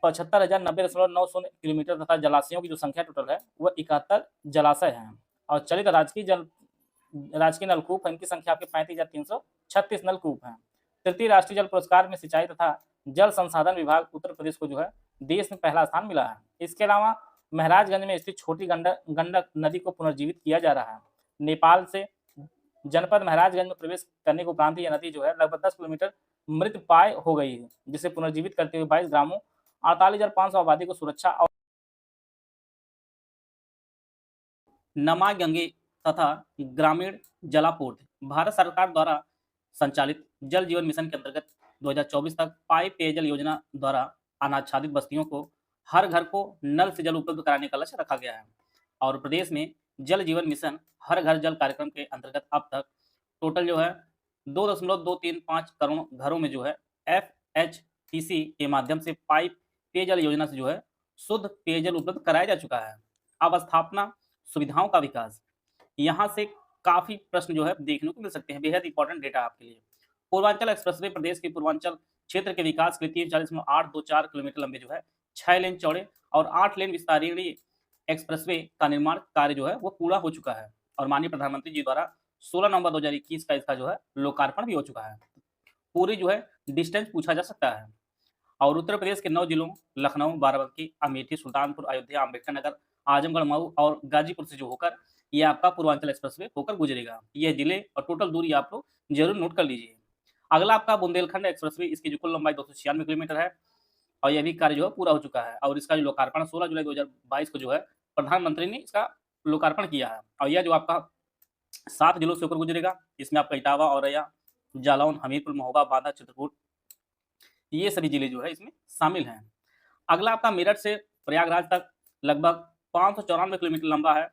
75,090.90 किलोमीटर तथा जलाशयों की जो संख्या टोटल है वह 71 जलाशय हैं और चलित राजकीय नलकूप इनकी संख्या आपके 35,336 नलकूप हैं। तृतीय राष्ट्रीय जल पुरस्कार में सिंचाई तथा जल संसाधन विभाग उत्तर प्रदेश को जो है देश में पहला स्थान मिला है। इसके अलावा महाराजगंज में स्थित छोटी गंडक नदी को पुनर्जीवित किया जा रहा है। नेपाल से जनपद महाराजगंज में प्रवेश करने के उपरांत यह नदी जो है लगभग 10 किलोमीटर मृत पाय हो गई है, जिसे पुनर्जीवित करते हुए 22 ग्रामों 48,500 आबादी को सुरक्षा और नमामि तथा ग्रामीण जलापूर्ति भारत सरकार द्वारा संचालित जल जीवन मिशन के अंतर्गत 2024 तक पाइप पेयजल योजना द्वारा अनाच्छादित बस्तियों को हर घर को नल से जल उपलब्ध कराने का लक्ष्य रखा गया है और प्रदेश में जल जीवन मिशन हर घर जल कार्यक्रम के अंतर्गत अब तक टोटल जो है 2.235 करोड़ घरों में जो है FHTC के माध्यम से पाइप पेयजल योजना से जो है शुद्ध पेयजल उपलब्ध कराया जा चुका है। अवस्थापना सुविधाओं का विकास, यहाँ से काफी प्रश्न जो है देखने को मिल सकते हैं, बेहद इंपॉर्टेंट डेटा आपके लिए। पूर्वांचल एक्सप्रेसवे प्रदेश के पूर्वांचल क्षेत्र के विकास के लिए 340.824 किलोमीटर लंबे जो है 6 लेन चौड़े और 8 लेन विस्तारीय एक्सप्रेसवे का निर्माण कार्य जो है वो पूरा हो चुका है और माननीय प्रधानमंत्री जी द्वारा 16 नवंबर 2021 का इसका जो है लोकार्पण भी हो चुका है। पूरी जो है डिस्टेंस पूछा जा सकता है और उत्तर प्रदेश के 9 जिलों लखनऊ, बाराबंकी, अमेठी, सुल्तानपुर, अयोध्या, अम्बेडकर नगर, आजमगढ़, मऊ और गाजीपुर से जो होकर ये आपका पूर्वांचल एक्सप्रेसवे होकर गुजरेगा। यह जिले और टोटल दूरी आप लोग जरूर नोट कर लीजिए। अगला आपका बुंदेलखंड एक्सप्रेसवे, इसकी जो कुल लंबाई 296 किलोमीटर है और यह भी कार्य जो है पूरा हो चुका है और इसका जो लोकार्पण 16 जुलाई 2022 को जो है प्रधानमंत्री ने इसका लोकार्पण किया है और यह जो आपका 7 जिलों से होकर गुजरेगा। इसमें आपका इटावा, औरैया, जालौन, हमीरपुर, महोबा, बांदा, चित्रकूट ये सभी जिले जो है इसमें शामिल हैं। अगला आपका मेरठ से प्रयागराज तक लगभग 594 किलोमीटर लंबा है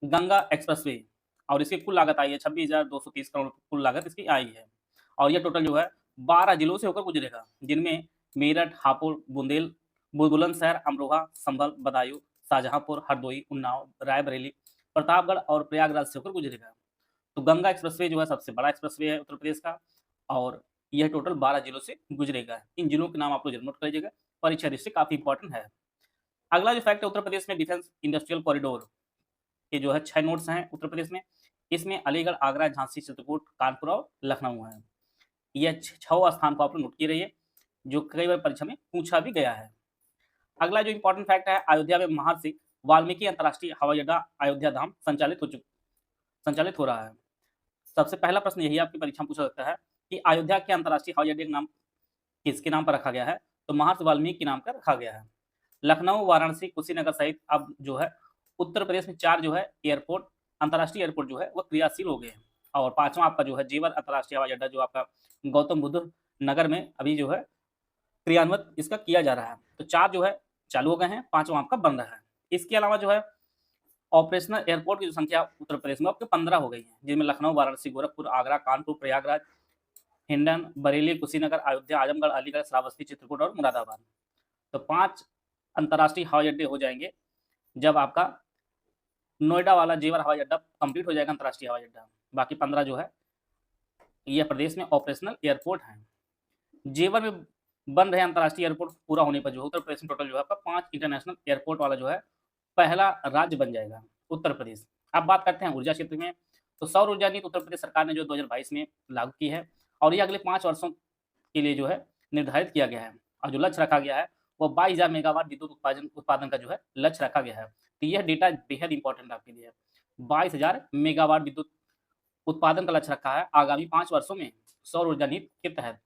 गंगा एक्सप्रेसवे और इसकी कुल लागत आई है 26,230 करोड़ कुल लागत इसकी आई है। और ये टोटल जो है 12 जिलों से होकर गुजरेगा, जिनमें मेरठ, हापुड़, बुलंदशहर, अमरोहा, संभल, बदायूं, शाहजहांपुर, हरदोई, उन्नाव, रायबरेली, प्रतापगढ़ और प्रयागराज से होकर गुजरेगा। तो गंगा एक्सप्रेसवे जो है सबसे बड़ा एक्सप्रेसवे है उत्तर प्रदेश का, और यह टोटल 12 जिलों से गुजरेगा। इन जिलों के नाम आप लोग जरूर नोट कर लीजिएगा, परीक्षा दृष्टि से काफी इंपॉर्टेंट है। अगला जो फैक्ट है, उत्तर प्रदेश में डिफेंस इंडस्ट्रियल कॉरिडोर के जो है 6 नोड्स हैं उत्तर प्रदेश में। इसमें अलीगढ़, आगरा, झांसी, चित्रकूट, कानपुर और लखनऊ है। यह 6वां स्थान को आप लोग नोट किए रहिए, जो कई बार परीक्षा में पूछा भी गया है। अगला जो इंपॉर्टेंट फैक्ट है, अयोध्या में महर्षि वाल्मीकि अंतर्राष्ट्रीय हवाई अड्डा अयोध्या धाम संचालित हो रहा है। सबसे पहला प्रश्न यही आपकी परीक्षा में पूछा सकता है कि अयोध्या के अंतर्राष्ट्रीय हवाई अड्डे का नाम किसके नाम पर रखा गया है? तो महर्षि वाल्मीकि के नाम पर रखा गया है। लखनऊ, वाराणसी, कुशीनगर सहित अब जो है उत्तर प्रदेश में 4 जो है एयरपोर्ट, अंतर्राष्ट्रीय एयरपोर्ट जो है वो क्रियाशील हो गए हैं। और 5वां आपका जो है जेवर अंतर्राष्ट्रीय हवाई अड्डा जो आपका गौतम बुद्ध नगर में अभी जो है क्रियान्वित इसका किया जा रहा है। तो 4 जो है चालू हो गए हैं, 5वां आपका बन रहा है। इसके अलावा जो है ऑपरेशनल एयरपोर्ट की जो संख्या उत्तर प्रदेश में आपके 15 हो गई है, जिनमें लखनऊ, वाराणसी, गोरखपुर, आगरा, कानपुर, प्रयागराज, हिंडन, बरेली, कुशीनगर, अयोध्या, आजमगढ़, अलीगढ़, श्रावस्ती, चित्रकूट और मुरादाबाद। तो 5 अंतर्राष्ट्रीय हवाई अड्डे हो जाएंगे जब आपका नोएडा वाला जेवर हवाई अड्डा कंप्लीट हो जाएगा, अंतर्राष्ट्रीय हवाई अड्डा। बाकी 15 जो है यह प्रदेश में ऑपरेशनल एयरपोर्ट हैं। जेवर में बन रहे अंतर्राष्ट्रीय एयरपोर्ट पूरा होने पर जो उत्तर प्रदेश में टोटल जो है आपका 5 इंटरनेशनल एयरपोर्ट वाला जो है पहला राज्य बन जाएगा उत्तर प्रदेश। अब बात करते हैं ऊर्जा क्षेत्र में, तो सौर ऊर्जा नीति उत्तर प्रदेश सरकार ने जो 2022 में लागू की है, और ये अगले 5 वर्षों के लिए जो है निर्धारित किया गया है। और जो लक्ष्य रखा गया है वो 22,000 मेगावाट विद्युत उत्पादन का जो है लक्ष्य रखा गया है। तो यह डेटा बेहद इंपॉर्टेंट आपके लिए है। 22,000 मेगावाट विद्युत उत्पादन का लक्ष्य रखा है आगामी 5 वर्षों में सौर ऊर्जा नीति के तहत।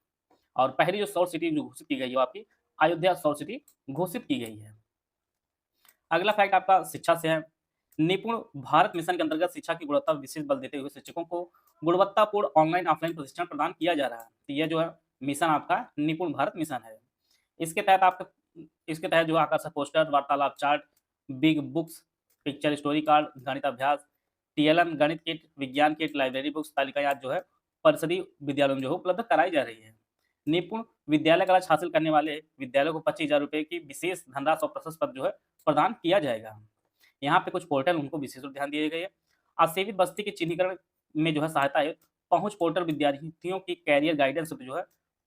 और पहली जो सौर सिटी जो घोषित की गई है वो आपकी अयोध्या सौर सिटी घोषित की गई है। अगला फैक्ट आपका शिक्षा से है। निपुण भारत मिशन के अंतर्गत शिक्षा की गुणवत्ता पर विशेष बल देते हुए शिक्षकों को गुणवत्तापूर्ण ऑनलाइन ऑफलाइन प्रशिक्षण प्रदान किया जा रहा है। तो यह जो है मिशन आपका निपुण भारत मिशन है। इसके तहत जो आकर्षक पोस्टर, वार्तालाप chart, big books, picture story card, गणित अभ्यास, टीएलएम गणित किट, विज्ञान किट, लाइब्रेरी बुक्स तालिकाएं आज जो है परिषदीय विद्यालयों में जो है उपलब्ध कराई जा रही है। निपुण विद्यालय का लक्ष्य हासिल करने वाले विद्यालयों को 25,000 रुपए की विशेष धनराशि और प्रशस्ति पत्र जो है प्रदान किया जाएगा। यहाँ पे कुछ पोर्टल उनको विशेष रूप ध्यान दिए गए हैं। असेवित बस्ती के चिन्हीकरण में जो है सहायता है पहुंच पोर्टल, विद्यार्थियों की कैरियर गाइडेंस जो है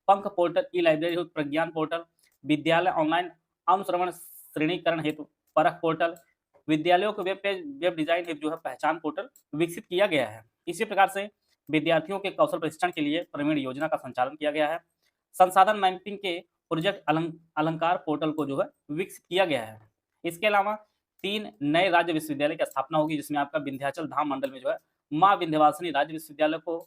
पंख पोर्टल, ई लाइब्रेरी प्रज्ञान पोर्टल, विद्यालय ऑनलाइन अनुश्रवण श्रेणीकरण हेतु परख पोर्टल, विद्यालयों को वेब डिजाइन हेतु जो है पहचान पोर्टल विकसित किया गया है। इसी प्रकार से विद्यार्थियों के कौशल प्रशिक्षण के लिए प्रवीण योजना का संचालन किया गया है। संसाधन मैपिंग के प्रोजेक्ट अलंकार पोर्टल को जो है विकसित किया गया है। इसके अलावा 3 नए राज्य विश्वविद्यालय की स्थापना होगी, जिसमें आपका विंध्याचल धाम मंडल में जो है माँ विंध्यवासिनी राज्य विश्वविद्यालय को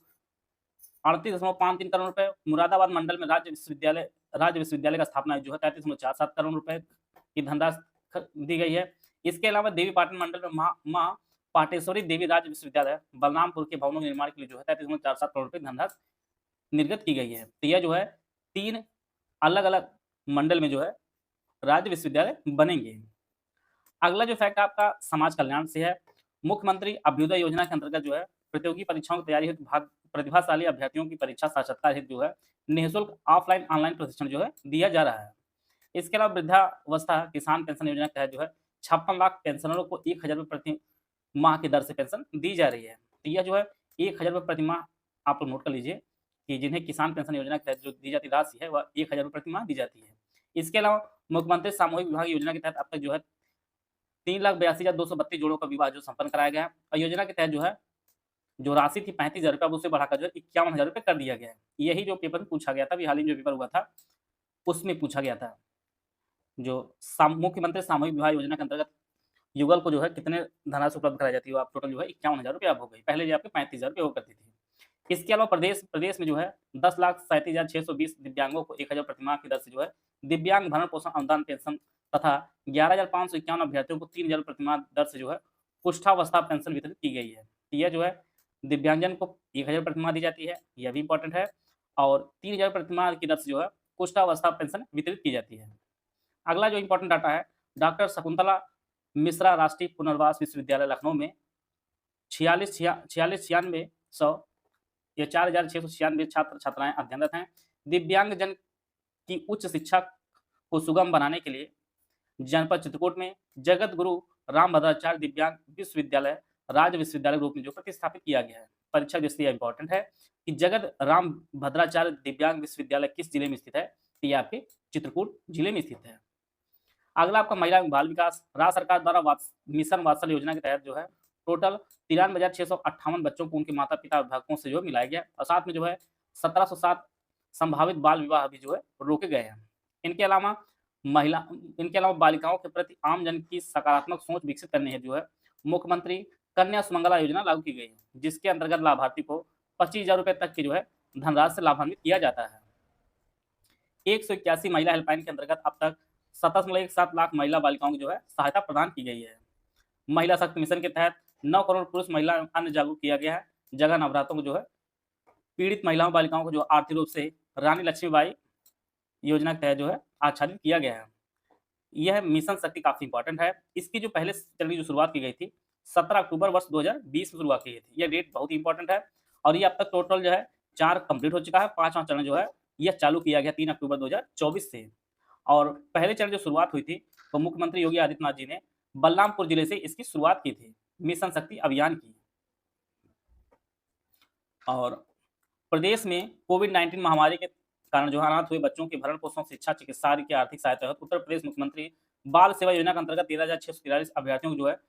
38.53 करोड़ रुपए, मुरादाबाद मंडल में राज्य विश्वविद्यालय का स्थापना जो है 33.47 करोड़ रुपए की धनराशि दी गई है। इसके अलावा देवी पाटन मंडल में माँ पाटेश्वरी देवी राज्य विश्वविद्यालय बलरामपुर के भवनों के निर्माण के लिए जो है 33.47 करोड़ रुपए धनराशि निर्गत की गई है। तो यह जो है 3 अलग अलग मंडल में जो है राज्य विश्वविद्यालय बनेंगे। अगला जो फैक्ट आपका समाज कल्याण से है। मुख्यमंत्री अभ्युदय योजना के अंतर्गत जो है प्रतियोगी परीक्षाओं की तैयारी हेतु प्रतिभाशाली अभ्यर्थियों की परीक्षा साक्षात्कार हेतु जो है निःशुल्क ऑफलाइन ऑनलाइन प्रशिक्षण जो है दिया जा रहा है। इसके अलावा वृद्धावस्था किसान पेंशन योजना के तहत जो है 56 लाख पेंशनरों को 1,000 रुपये प्रति माह की दर से पेंशन दी जा रही है। तो यह जो है 1,000 रुपये प्रति माह आप लोग नोट कर लीजिए कि जिन्हें किसान पेंशन योजना के तहत जो दी जाती राशि है वह 1,000 रुपये प्रति माह दी जाती है। इसके अलावा मुख्यमंत्री सामूहिक विवाह योजना के तहत अब तक जो है 3,82,232 जोड़ों का विवाह जो संपन्न कराया गया है। और योजना के तहत जो है जो राशि थी 35,000 रुपये, अब उसे बढ़ाकर जो है 51,000 रुपये कर दिया गया है। यही जो पेपर में पूछा गया था, अभी हाल ही में जो पेपर हुआ था उसमें पूछा गया था। जो मुख्यमंत्री सामूहिक विवाह योजना के अंतर्गत युगल को जो है कितने धनराशि उपलब्ध कराई जाती है, आप टोटल जो है 51,000 रुपये अब हो गई, पहले जो आपके 35,000 रुपये हुआ करती थी। इसके अलावा प्रदेश में जो है 10,37,620 दिव्यांगों को 1,000 प्रतिमाह की दर से जो है दिव्यांग भरण पोषण अनुदान पेंशन तथा 11,551 अभ्यर्थियों को 3,000 प्रतिमाह दर से जो है कुष्ठावस्था पेंशन वितरित की गई है। यह जो है दिव्यांगजन को 1,000 प्रतिमाह दी जाती है, यह भी इंपॉर्टेंट है। और 3,000 प्रतिमाह की दर से जो है कुष्ठावस्था पेंशन वितरित की जाती है। अगला जो इंपॉर्टेंट डाटा है, डॉक्टर शकुंतला मिश्रा राष्ट्रीय पुनर्वास विश्वविद्यालय लखनऊ में 46,96,96 या 4,696 छात्र छात्राएं अध्ययनरत हैं। दिव्यांग जन की उच्च शिक्षा को सुगम बनाने के लिए जनपद चित्रकूट में जगत गुरु रामभद्राचार्य दिव्यांग विश्वविद्यालय राज्य विश्वविद्यालय के रूप में जो प्रतिस्थापित किया गया है। परीक्षा दृष्टि इंपॉर्टेंट है कि जगत राम भद्राचार्य दिव्यांग विश्वविद्यालय किस जिले में स्थित है, तो ये आपके चित्रकूट जिले में स्थित है। अगला आपका महिला एवं बाल विकास, राज्य सरकार द्वारा मिशन वात्सल्य योजना के तहत जो है टोटल 93,658 बच्चों को उनके माता पिता अभिभावकों से जो मिलाया गया और साथ में जो है 1707 संभावित बाल विवाह भी जो है रोके गए हैं। इनके अलावा बालिकाओं के प्रति आम जन की सकारात्मक सोच विकसित करने हेतु जो है मुख्यमंत्री कन्या सुमंगला योजना लागू की गई है, जिसके अंतर्गत लाभार्थी को 25,000 रुपए तक की जो है धनराशि से लाभान्वित किया जाता है। 181 महिला हेल्पलाइन के अंतर्गत अब तक 7.17 लाख महिला बालिकाओं को जो है सहायता प्रदान की गई है। महिला शक्ति मिशन के तहत 9 करोड़ पुरुष महिला अन्य जागरूक किया गया है। जगह नवरात्रों को जो है पीड़ित महिलाओं बालिकाओं को जो आर्थिक रूप से रानी लक्ष्मीबाई योजना के तहत जो है आच्छादित किया गया है। यह मिशन शक्ति काफी इंपॉर्टेंट है। इसकी जो पहले चरण की जो शुरुआत की गई थी 17 अक्टूबर वर्ष 2020 में शुरुआत की गई थी। यह डेट बहुत ही इंपॉर्टेंट है और ये अब तक टोटल जो है 4 कंप्लीट हो चुका है। 5वां चरण जो है यह चालू किया गया 3 अक्टूबर 2024 से। और पहले चरण जो शुरुआत हुई थी तो मुख्यमंत्री योगी आदित्यनाथ जी ने बलरामपुर जिले से इसकी शुरुआत की थी मिशन शक्ति अभियान की। और प्रदेश में कोविड-19 महामारी के कारण जो अनाथ हुए बच्चों के भरण पोषण, शिक्षा, चिकित्सा आदि की आर्थिक सहायता हेतु उत्तर प्रदेश मुख्यमंत्री बाल सेवा योजना के अंतर्गत 13,643 अभ्यर्थियों को जो है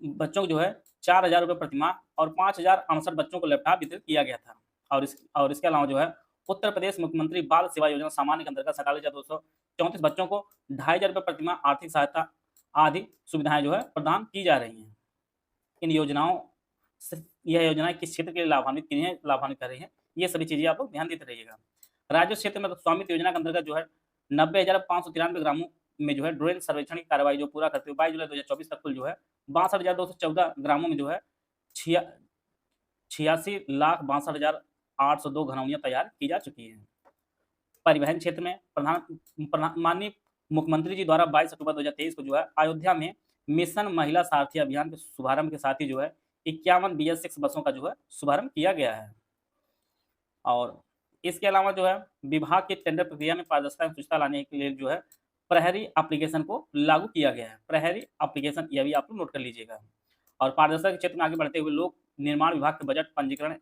बच्चों को जो है 4,000 रुपये प्रतिमाह और 5,068 बच्चों को लैपटॉप वितरित किया गया था। और इसके अलावा जो है उत्तर प्रदेश मुख्यमंत्री बाल सेवा योजना सामान्य के अंतर्गत 47,234 बच्चों को 2,500 रुपये प्रतिमाह आर्थिक सहायता आदि सुविधाएं जो है प्रदान की जा रही हैं। इन योजनाओं से यह योजनाएं किस क्षेत्र के लिए लाभान्वित कर रही हैं, ये सभी चीजें आप लोग ध्यान देते रहिएगा। राज्य क्षेत्र में स्वामित्व योजना के अंतर्गत जो है 90,593 ग्रामों में जो है ड्रोन सर्वेक्षण की कार्रवाई जो पूरा करते हुए 22 जुलाई 2024 तक कुल जो है 62,214 ग्रामों में जो है 86,62,802 घनौनियां तैयार की जा चुकी हैं। परिवहन क्षेत्र में माननीय मुख्यमंत्री जी द्वारा 22 अक्टूबर 2023 को जो है अयोध्या में मिशन महिला सारथी अभियान के शुभारंभ के साथ ही जो है 51 BS6 बसों का जो है शुभारंभ किया गया है। और इसके अलावा जो है विभाग की टेंडर प्रक्रिया में पारदर्शिता एवं शुचिता लाने के लिए जो है प्रहरी एप्लीकेशन को लागू किया गया है। प्रहरी एप्लीकेशन यह भी आप लोग नोट कर लीजिएगा। और पारदर्शिता के क्षेत्र में आगे बढ़ते हुए लोक निर्माण विभाग के बजट पंजीकरण,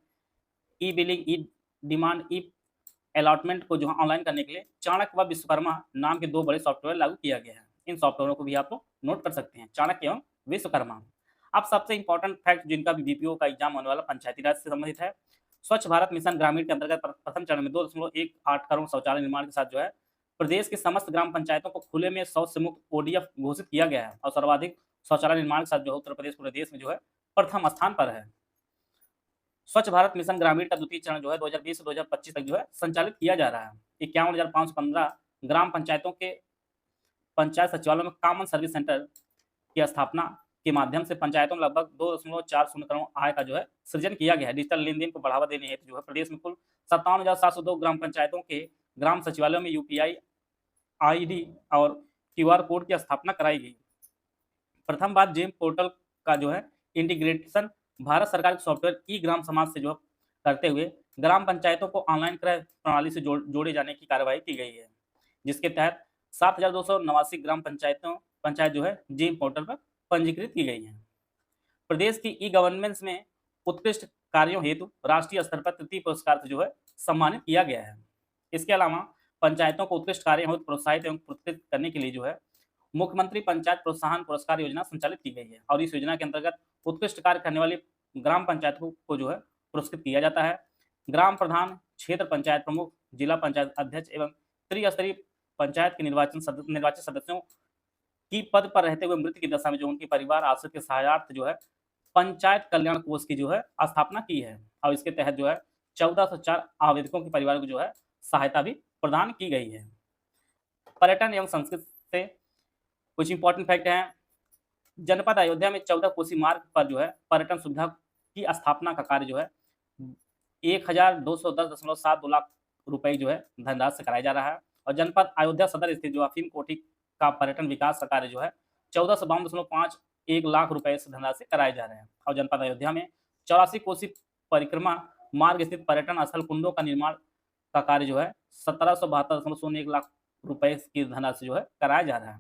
ई बिलिंग, ई डिमांड, ई अलॉटमेंट को जो है ऑनलाइन करने के लिए चाणक्य व विश्वकर्मा नाम के 2 बड़े सॉफ्टवेयर लागू किया गया है। इन सॉफ्टवेयरों को भी आप लोग नोट कर सकते हैं, चाणक्य एवं विश्वकर्मा। अब सबसे इंपॉर्टेंट फैक्ट जिनका भी बीपीओ का एग्जाम होने वाला पंचायती राज से संबंधित है। स्वच्छ भारत मिशन ग्रामीण के अंतर्गत प्रथम चरण में 2.18 करोड़ शौचालय निर्माण के साथ जो है प्रदेश की समस्त ग्राम पंचायतों को खुले में शौच से मुक्त ODF घोषित किया गया है। और सर्वाधिक शौचालय निर्माण के साथ जो है उत्तर प्रदेश पूरे देश में जो है प्रथम स्थान पर है। स्वच्छ भारत मिशन ग्रामीण का द्वितीय चरण जो है 2020 से 2025 तक जो है संचालित किया जा रहा है। 51,515 ग्राम पंचायतों के पंचायत सचिवालयों में कॉमन सर्विस सेंटर की स्थापना के माध्यम से पंचायतों में लगभग 2.40 करोड़ आय का जो है सृजन किया गया है। डिजिटल लेन देन को बढ़ावा देने हेतु जो है प्रदेश में कुल 57,702 ग्राम पंचायतों के ग्राम सचिवालयों में UPI ID और QR कोड की स्थापना कराई गई। प्रथम बार जेम पोर्टल का जो है इंटीग्रेशन भारत सरकार के सॉफ्टवेयर ई ग्राम समाज से जो करते हुए ग्राम पंचायतों को ऑनलाइन क्रय प्रणाली से जोड़े जाने की कार्रवाई की गई है, जिसके तहत 7,289 ग्राम पंचायत जो है जेम पोर्टल पर पंजीकृत की गई है। प्रदेश की ई गवर्नेंस में उत्कृष्ट कार्यों हेतु राष्ट्रीय स्तर पर तृतीय पुरस्कार से जो है सम्मानित किया गया है। इसके अलावा पंचायतों को उत्कृष्ट कार्य हेतु प्रोत्साहित एवं पुरस्कृत करने के लिए जो है मुख्यमंत्री पंचायत प्रोत्साहन पुरस्कार योजना संचालित की गई है। और इस योजना के अंतर्गत उत्कृष्ट कार्य करने वाली ग्राम पंचायतों को जो है पुरस्कृत किया जाता है। ग्राम प्रधान, क्षेत्र पंचायत प्रमुख, जिला पंचायत अध्यक्ष एवं त्रिस्तरीय पंचायत के निर्वाचित सदस्यों की पद पर रहते हुए मृत्यु की दशा में जो उनके परिवार आश्रित के सहायार्थ जो है पंचायत कल्याण कोष की जो है स्थापना की है। और इसके तहत जो है 1404 आवेदकों के परिवार को जो है सहायता भी प्रदान की गई है। पर्यटन एवं संस्कृति से कुछ इंपॉर्टेंट फैक्ट हैं। जनपद अयोध्या में 14 कोसी मार्ग पर जो है पर्यटन सुविधा की स्थापना का कार्य जो है 1,210.72 लाख रुपए जो है धनराशि से कराया जा रहा है। और जनपद अयोध्या सदर स्थित जो अफीम कोठी का पर्यटन विकास का कार्य जो है 1452.5 1 लाख रुपए से धनराशि कराए जा रहे हैं। और जनपद अयोध्या में 84 कोसी परिक्रमा मार्ग स्थित पर्यटन स्थल कुंडों का निर्माण का कार्य जो है 1772.01 लाख रुपए की धनराशि जो है कराया जा रहा है।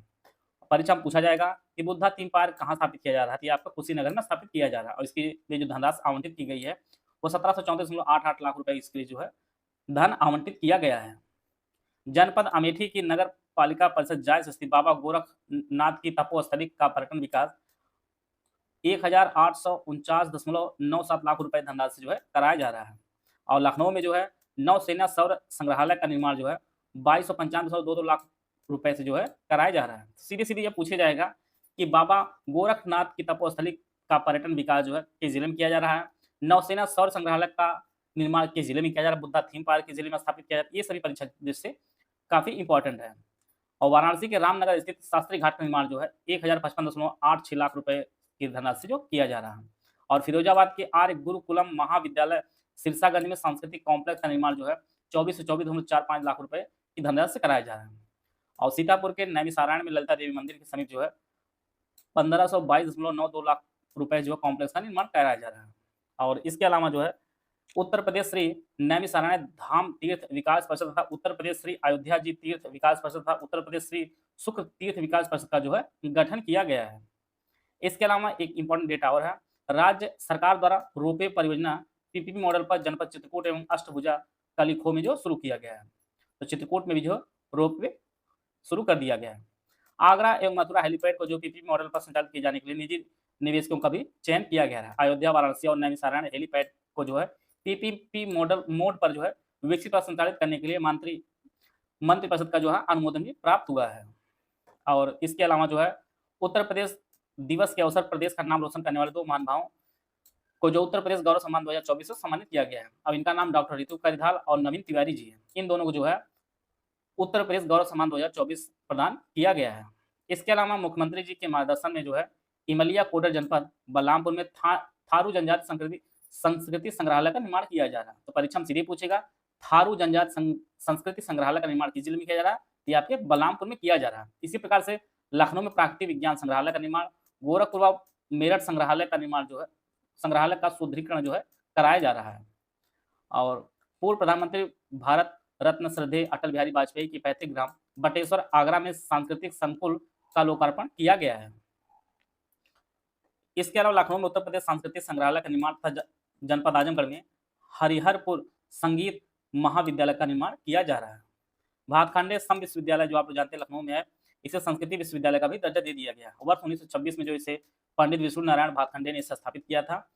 परीक्षा में पूछा जाएगा कि बुद्धा थीम पार्क कहाँ स्थापित किया जा रहा है, तो ये आपका कुशीनगर में स्थापित किया जा रहा है और इसके लिए जो धनराशि आवंटित की गई है वो 1734.88 लाख रुपए इसके लिए जो है धन आवंटित किया गया है। जनपद अमेठी की नगर पालिका परिषद जायज स्थित बाबा गोरखनाथ की तपोस्थली का पर्यटन विकास 1849.97 लाख रुपए धनराशि जो है कराया जा रहा है। और लखनऊ में जो है नौसेना सौर संग्रहालय का निर्माण जो है 2295.22 लाख रुपए से जो है कराया जा रहा है। सीधे सीधे ये पूछे जाएगा कि बाबा गोरखनाथ की तपोस्थली का पर्यटन विकास जो है किस जिले में किया जा रहा है, नौसेना सौर संग्रहालय का निर्माण किस जिले में किया जा रहा है, बुद्धा थीम पार्क किस जिले में स्थापित किया जा रहा है, ये सभी परीक्षा की दृष्टि से काफी इंपॉर्टेंट है। और वाराणसी के रामनगर स्थित शास्त्री घाट का निर्माण जो है 1055.86 लाख रुपए की धनराशि जो किया जा रहा है। और फिरोजाबाद के आर्य गुरुकुलम महाविद्यालय सिरसागंज में सांस्कृतिक कॉम्प्लेक्स का निर्माण जो है 24 से 24.45 लाख रुपए की धनराशि से कराया जा रहा है। और सीतापुर के नैमिषारण्य में ललिता देवी मंदिर के समीप जो है 1522.92 लाख रुपए जो कॉम्प्लेक्स का निर्माण कराया जा रहा है। और इसके अलावा जो है उत्तर प्रदेश श्री नैमिषारण्य धाम तीर्थ विकास परिषद तथा उत्तर प्रदेश श्री अयोध्या जी तीर्थ विकास परिषद तथा उत्तर प्रदेश श्री शुक्र तीर्थ विकास परिषद का जो है गठन किया गया है। इसके अलावा एक इंपॉर्टेंट डेटा और है, राज्य सरकार द्वारा रोपवे परियोजना पीपीपी मॉडल पर जनपद चित्रकूट एवं अष्टभुजा कलिखो में जो शुरू किया गया है। तो चित्रकूट में भी जो रोपवे शुरू कर दिया गया है। आगरा एवं मथुरा हेलीपैड को जो पीपीपी मॉडल पर संचालित किए जाने के लिए निजी निवेशकों का भी चयन किया गया है। अयोध्या, वाराणसी और नैमिषारण्य हेलीपैड को जो है पीपीपी मॉडल मोड पर जो है विकसित और संचालित करने के लिए मंत्रिपरिषद का जो है अनुमोदन भी प्राप्त हुआ है। और इसके अलावा जो है उत्तर प्रदेश दिवस के अवसर प्रदेश का नाम रोशन करने वाले 2 महानुभावों को जो उत्तर प्रदेश गौरव सम्मान 2024 से सम्मानित किया गया है। अब इनका नाम डॉक्टर रितु करिधाल और नवीन तिवारी जी है। इन दोनों को जो है उत्तर प्रदेश गौरव सम्मान 2024 प्रदान किया गया है। इसके अलावा मुख्यमंत्री जी के मार्गदर्शन में जो है इमलिया कोडर जनपद बलरामपुर में थारू जनजाति संस्कृति संग्रहालय का निर्माण किया जा रहा है। तो परीक्षा में सीधे पूछेगा थारू जनजाति संस्कृति संग्रहालय का निर्माण किस जिले में किया जा रहा है, ये आपके बलरामपुर में किया जा रहा है। इसी प्रकार से लखनऊ में प्राकृतिक विज्ञान संग्रहालय का निर्माण, गोरखपुर व मेरठ संग्रहालय का निर्माण जो है संग्रहालय का सुदृढ़ीकरण जो है कराया जा रहा है। और पूर्व प्रधानमंत्री भारत रत्न श्रद्धेय अटल बिहारी वाजपेयी की पैतृक ग्राम बटेश्वर आगरा में सांस्कृतिक संकुल का लोकार्पण किया गया है। इसके अलावा लखनऊ में उत्तर प्रदेश सांस्कृतिक संग्रहालय का निर्माण तथा जनपद आजमगढ़ में हरिहरपुर संगीत महाविद्यालय का निर्माण किया जा रहा है। भातखंडे सम विश्वविद्यालय जो आप लोग जानते हैं लखनऊ में है, इसे संस्कृति विश्वविद्यालय का भी दर्जा दे दिया गया। वर्ष 1926 में जो इसे पंडित विष्णु नारायण भातखंडे ने इसे स्थापित किया था।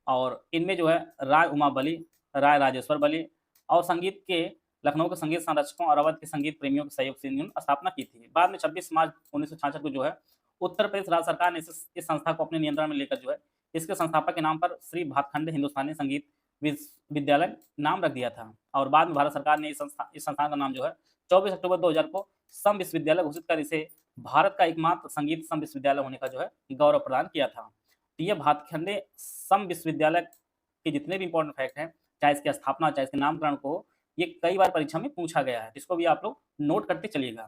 और इनमें जो है राय उमा बली, राय राजेश्वर बली और संगीत के लखनऊ के संगीत संरक्षकों और अवध के संगीत प्रेमियों के सहयोग से इन्होंने स्थापना की थी। बाद में 26 मार्च 1966 को जो है उत्तर प्रदेश राज्य सरकार ने इस संस्था को अपने नियंत्रण में लेकर जो है इसके संस्थापक के नाम पर श्री भातखंडे हिंदुस्तानी संगीत विश्वविद्यालय नाम रख दिया था। और बाद में भारत सरकार ने इस संस्थान का नाम जो है 24 अक्टूबर 2000 को सम विश्वविद्यालय घोषित कर इसे भारत का एकमात्र संगीत सम विश्वविद्यालय होने का जो है गौरव प्रदान किया था। तो ये भातखंडे सम विश्वविद्यालय के जितने भी इंपॉर्टेंट फैक्ट हैं, चाहे इसकी स्थापना चाहे इसके नामकरण को, ये कई बार परीक्षा में पूछा गया है, इसको भी आप लोग नोट करते चलिएगा।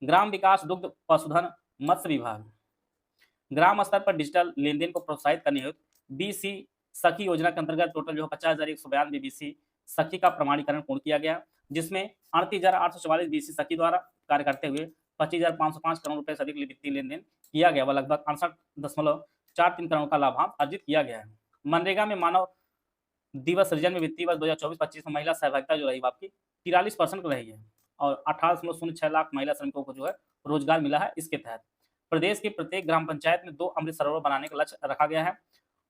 ग्राम विकास, दुग्ध, पशुधन, मत्स्य विभाग ग्राम स्तर पर डिजिटल लेन देन को प्रोत्साहित करने हेतु बीसी सखी योजना के अंतर्गत टोटल जो 50,192 बीसी सखी का प्रमाणीकरण पूर्ण किया गया, जिसमें 38,844 बीसी सखी द्वारा कार्य करते हुए 25,505 करोड़ रुपए से अधिक वित्तीय लेन देन किया गया व लगभग 68.43 करोड़ का लाभांश अर्जित किया गया है। मनरेगा में मानव दिवस सृजन में वित्तीय वर्ष 2024-25 में महिला सहभागिता जो रही आपकी 43% रही है और 18.06 लाख महिला श्रमिकों को जो है रोजगार मिला है। इसके तहत प्रदेश के प्रत्येक ग्राम पंचायत में 2 अमृत सरोवर बनाने का लक्ष्य रखा गया है